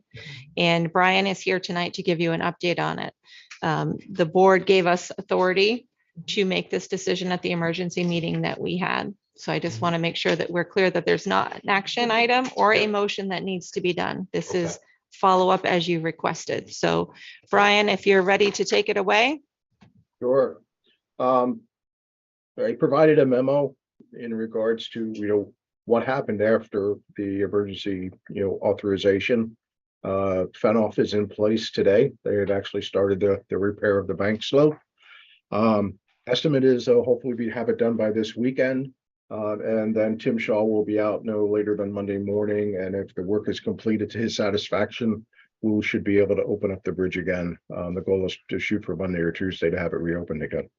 R: and Brian is here tonight to give you an update on it. The board gave us authority to make this decision at the emergency meeting that we had. So I just want to make sure that we're clear that there's not an action item or a motion that needs to be done. This is follow up as you requested. So Brian, if you're ready to take it away.
T: Sure. I provided a memo in regards to, what happened after the emergency, authorization. FENOF is in place today. They had actually started the repair of the bank slope. Estimate is hopefully we have it done by this weekend. And then Tim Shaw will be out no later than Monday morning. And if the work is completed to his satisfaction, we should be able to open up the bridge again. The goal is to shoot for Monday or Tuesday to have it reopened again.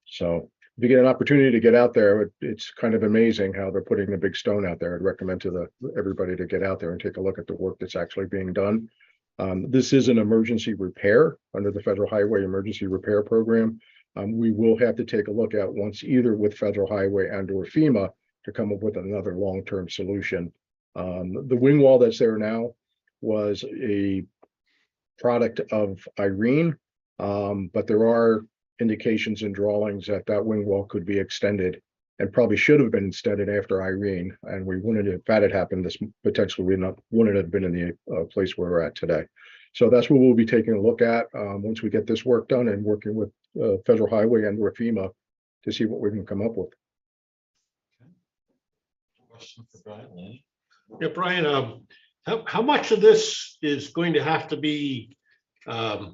T: So if you get an opportunity to get out there, it's kind of amazing how they're putting the big stone out there. I'd recommend to everybody to get out there and take a look at the work that's actually being done. This is an emergency repair under the Federal Highway Emergency Repair Program. We will have to take a look at once either with Federal Highway and or FEMA to come up with another long-term solution. The wing wall that's there now was a product of Irene, but there are indications and drawings that wing wall could be extended and probably should have been extended after Irene. And we wouldn't, if that had happened, this potentially wouldn't have been in the place where we're at today. So that's what we'll be taking a look at once we get this work done and working with Federal Highway and or FEMA to see what we can come up with.
A: Question for Brian. Lanny?
B: Yeah, Brian, how much of this is going to have to be, I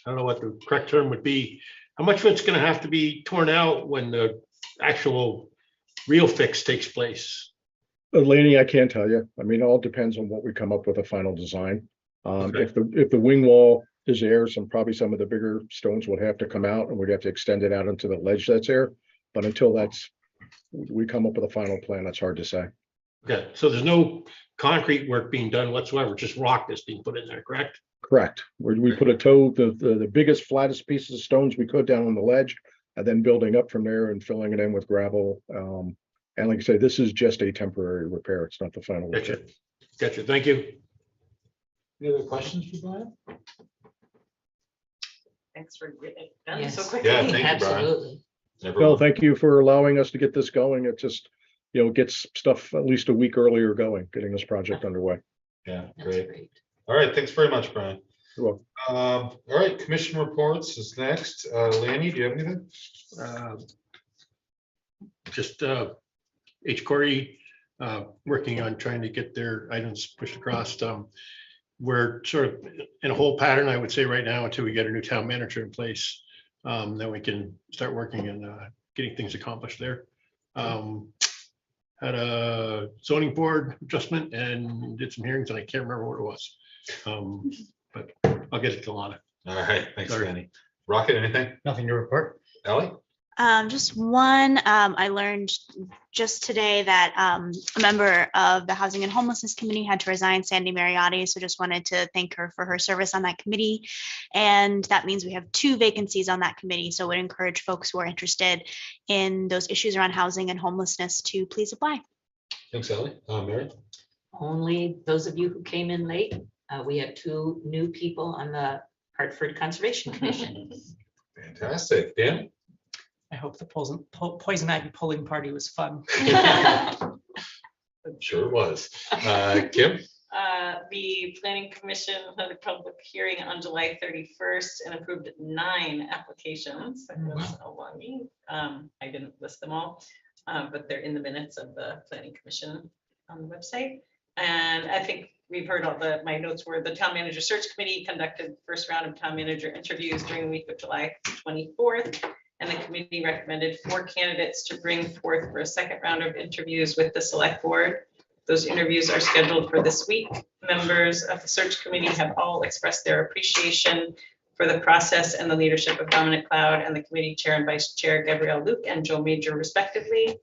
B: don't know what the correct term would be, how much of it's going to have to be torn out when the actual real fix takes place?
T: Laney, I can't tell you. I mean, it all depends on what we come up with a final design. If the wing wall is there, probably some of the bigger stones would have to come out and we'd have to extend it out into the ledge that's there. But until we come up with a final plan, that's hard to say.
B: Okay, so there's no concrete work being done whatsoever, just rock that's being put in there, correct?
T: Correct. We put the biggest, flattest pieces of stones we could down on the ledge, and then building up from there and filling it in with gravel. And like I say, this is just a temporary repair. It's not the final repair.
B: Gotcha. Thank you.
A: Any other questions for Brian?
D: Thanks for getting it done
E: Yes.
D: so quickly.
A: Yeah, thank you, Brian.
E: Absolutely.
T: Well, thank you for allowing us to get this going. It just, gets stuff at least a week earlier going, getting this project underway.
A: Yeah,
E: That's
A: great. All right, thanks very much, Brian.
T: You're welcome.
A: All right, commission reports is next. Lanny, do you have anything?
B: Just H. Corey working on trying to get their items pushed across. We're sort of in a whole pattern, I would say, right now until we get a new town manager in place. Then we can start working and getting things accomplished there. Had a zoning board adjustment and did some hearings and I can't remember what it was. But I'll get it to Lana.
A: All right, thanks, Lanny. Rocket, anything?
F: Nothing to report.
A: Ellie?
I: Just one, I learned just today that a member of the Housing and Homelessness Committee had to resign, Sandy Mariotti. So just wanted to thank her for her service on that committee. And that means we have 2 vacancies on that committee. So would encourage folks who are interested in those issues around housing and homelessness to please apply.
A: Thanks, Ellie. Mary?
E: Only those of you who came in late, we have 2 new people on the Hartford Conservation Commission.
A: Fantastic. Dan?
U: I hope the poison ivy polling party was fun.
A: I'm sure it was. Kim?
D: The planning commission had a public hearing on July 31st and approved 9 applications. That was a long meeting. I didn't list them all, but they're in the minutes of the planning commission on the website. And I think we've heard my notes were the town manager search committee conducted first round of town manager interviews during the week of July 24th. And the committee recommended 4 candidates to bring forth for a second round of interviews with the select board. Those interviews are scheduled for this week. Members of the search committee have all expressed their appreciation for the process and the leadership of Dominic Cloud and the committee chair and vice chair Gabrielle Luke and Joe Major respectively.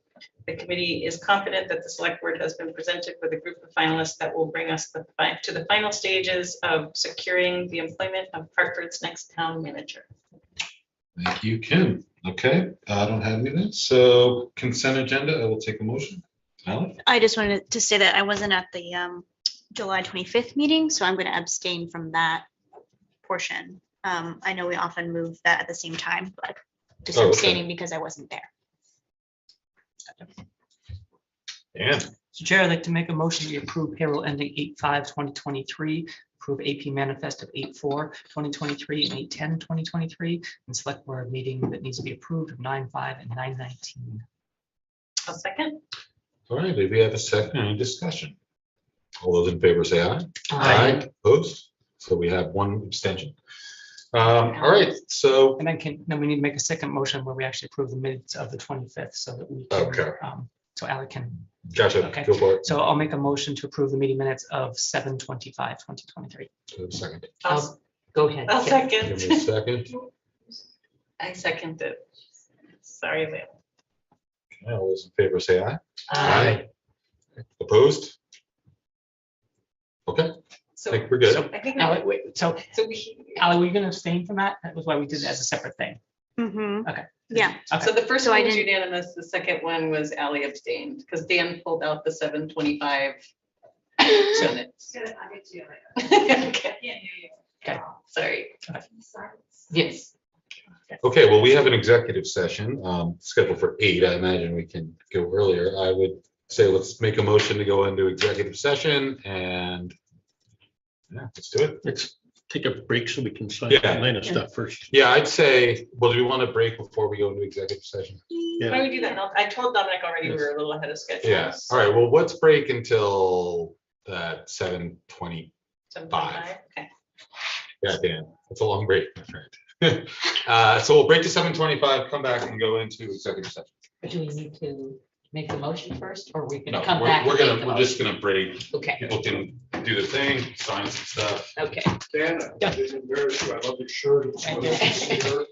D: The committee is confident that the select board has been presented with a group of finalists that will bring us to the final stages of securing the employment of Hartford's next town manager.
A: Thank you, Kim. Okay, I don't have anything. So consent agenda, I will take a motion. Ellie?
I: I just wanted to say that I wasn't at the July 25th meeting, so I'm going to abstain from that portion. I know we often move that at the same time, but just abstaining because I wasn't there.
A: Yeah.
U: So Chair, I'd like to make a motion to approve payroll ending 8/5/2023, approve AP manifest of 8/4/2023 and 8/10/2023, and select board meeting that needs to be approved of 9/5 and 9/19.
D: A second?
A: All right, if we have a second, any discussion? All those in favor say aye.
E: Aye.
A: Opposed? So we have one abstention. All right, so,
U: And then we need to make a second motion where we actually approve the minutes of the 25th so that we can,
A: Okay.
U: so Ally can.
A: gotcha,
U: Okay.
A: go for it.
U: So I'll make a motion to approve the meeting minutes of 7/25/2023.
A: Second.
E: Go ahead.
D: I'll
E: Karen.
D: second.
A: Give me a second.
D: I second it. Sorry, Lynn.
A: Okay, all those in favor say aye.
D: Aye.
A: Opposed? Okay, I
D: So
A: think we're good.
D: I think.
U: Ally, wait, so
D: we.
U: Ally, were you going to abstain from that? That was why we did it as a separate thing.
I: Mhm.
U: Okay.
I: Yeah.
D: So the first
I: So I
D: one was
I: didn't-
D: unanimous, the second one was Ally abstained, because Dan pulled out the 7:25 minutes. Okay.
U: Okay.
D: Sorry.
E: Yes.
A: Okay, well, we have an executive session scheduled for 8. I imagine we can go earlier. I would say let's make a motion to go into executive session and yeah, let's do it.
B: Let's take a break so we can sign
A: Yeah.
B: Atlanta stuff first.
A: Yeah, I'd say, well, do we want to break before we go into executive session?
D: Why don't we do that? I told Dominic already we were a little ahead of schedule.
A: Yeah, all right, well, let's break until 7:20.
D: 7:25, okay.
A: Yeah, Dan, that's a long break, my friend. So we'll break to 7:25, come back and go into executive session.
E: But do we need to make the motion first, or we can
A: No,
E: come
A: we're,
E: back?
A: we're
E: and make
A: gonna,
E: the
A: we're just
E: motion?
A: gonna break.
E: Okay,
A: People can do the thing, sign some stuff.
E: okay.
B: Dan, I didn't embarrass you. I love your shirt. It's one of those-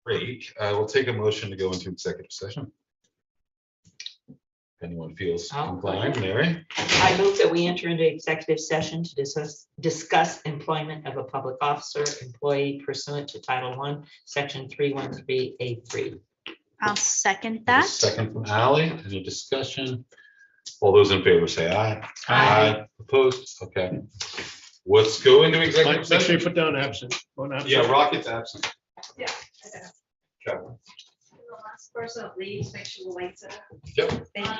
A: Great. We'll take a motion to go into executive session. If anyone feels inclined, Mary?
E: I move that we enter into executive session to discuss employment of a public officer, employee pursuant to Title I, Section 313A3.
I: I'll second
A: A
I: that.
A: second from Ally. Any discussion? All those in favor say aye.
B: Aye.
A: Opposed? Okay. Let's go into
B: Mike,
A: executive
B: make sure
A: session.
B: you put down absent. One absent.
A: Yeah, Rocket's absent.
D: Yeah.
A: Okay.
D: The last person that leaves, make sure the lights are.
A: Yep.
D: Thank you.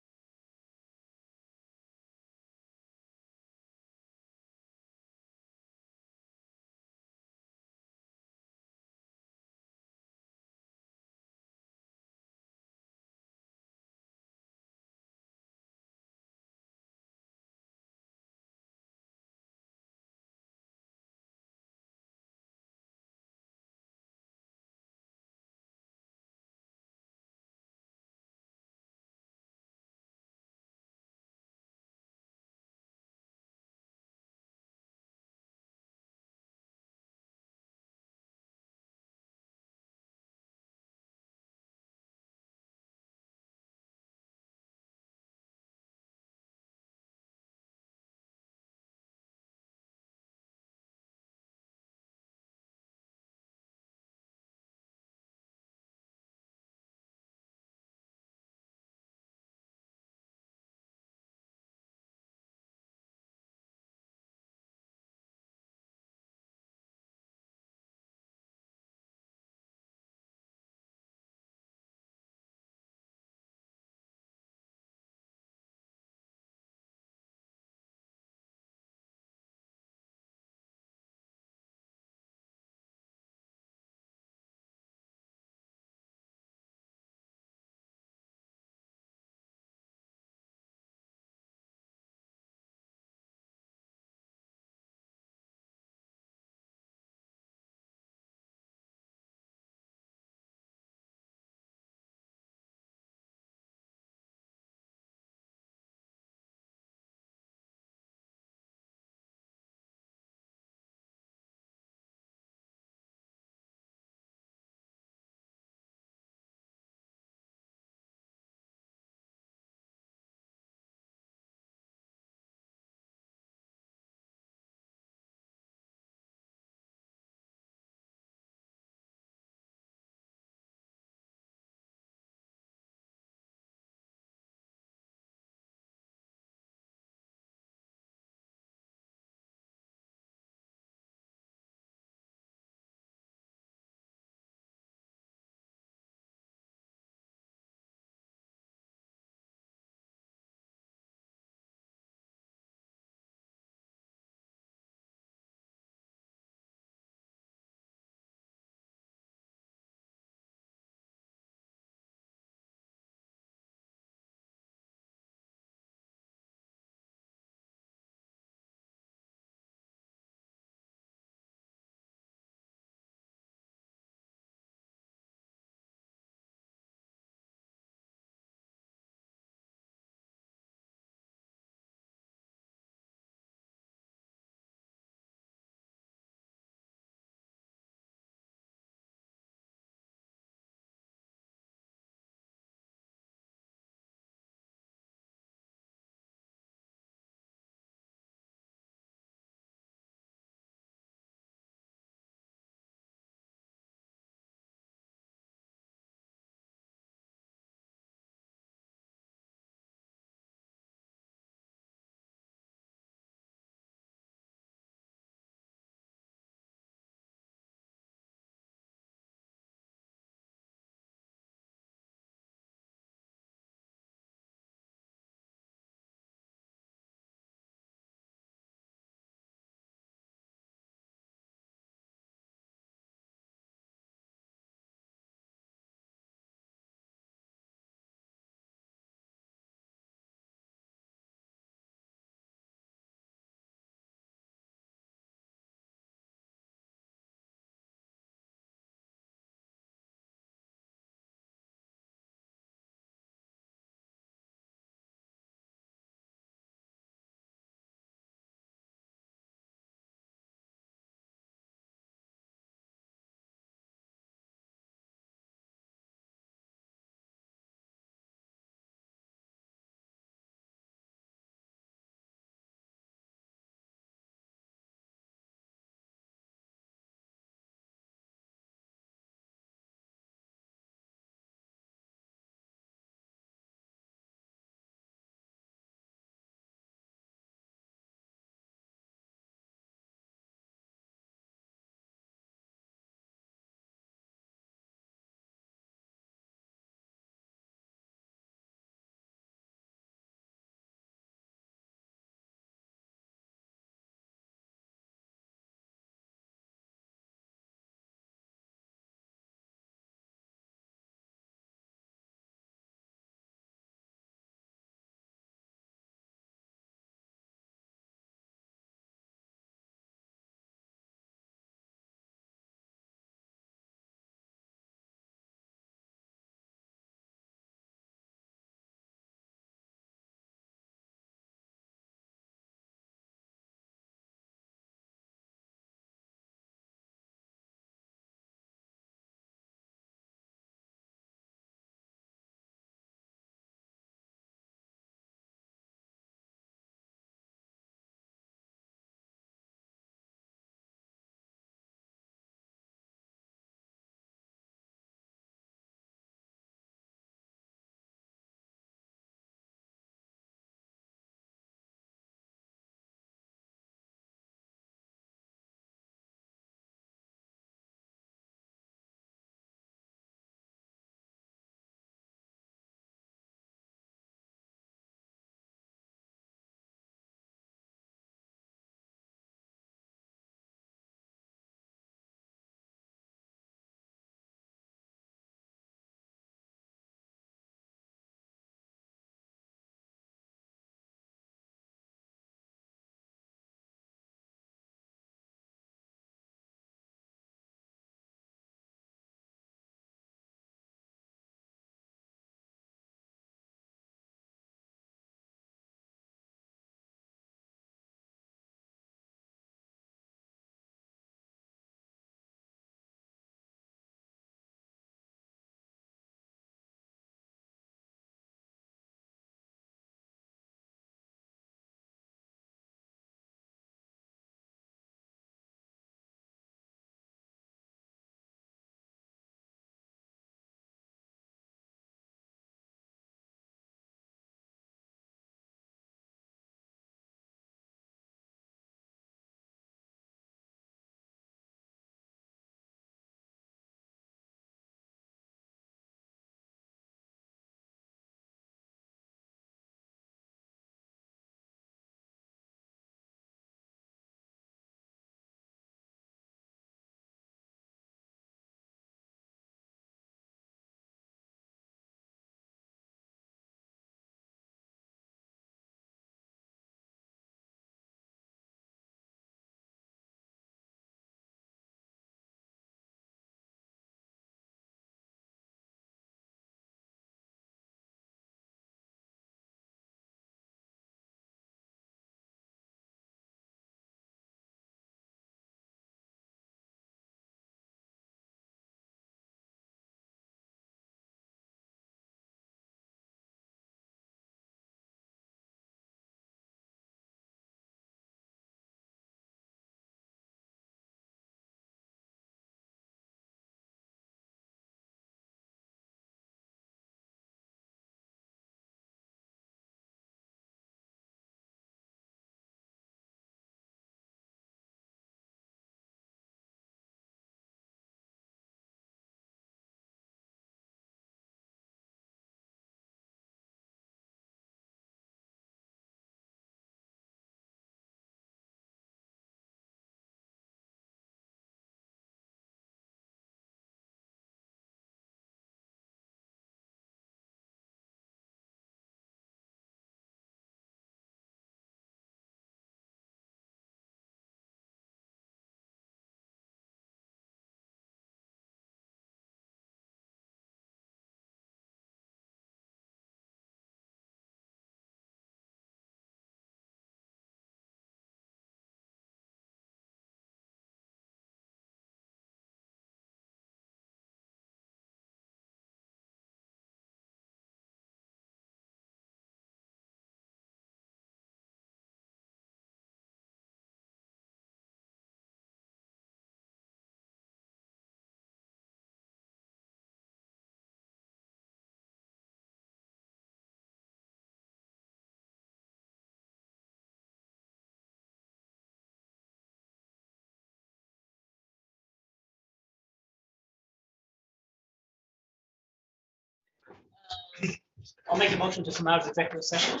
U: I'll make a motion to come out of executive session.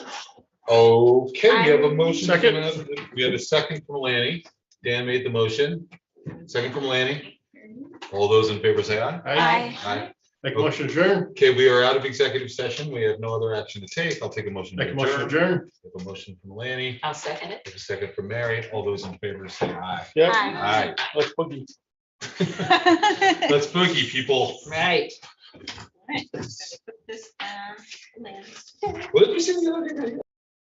A: Okay, we have a motion.
B: Second.
A: We have a second from Lanny. Dan made the motion. Second from Lanny. All those in favor say aye. Aye.
B: Make a motion to adjourn.
A: Okay, we are out of executive session. We have no other action to take. I'll take a motion.
B: Make a motion to adjourn.
A: We have a motion from Lanny.
E: I'll second it.
A: A second from Mary. All those in favor say aye.
B: Yep.
A: Aye.
B: Let's boogie.
A: Let's boogie, people.
E: Right.
D: All right, I'm gonna put this down.
A: What did you say the other day?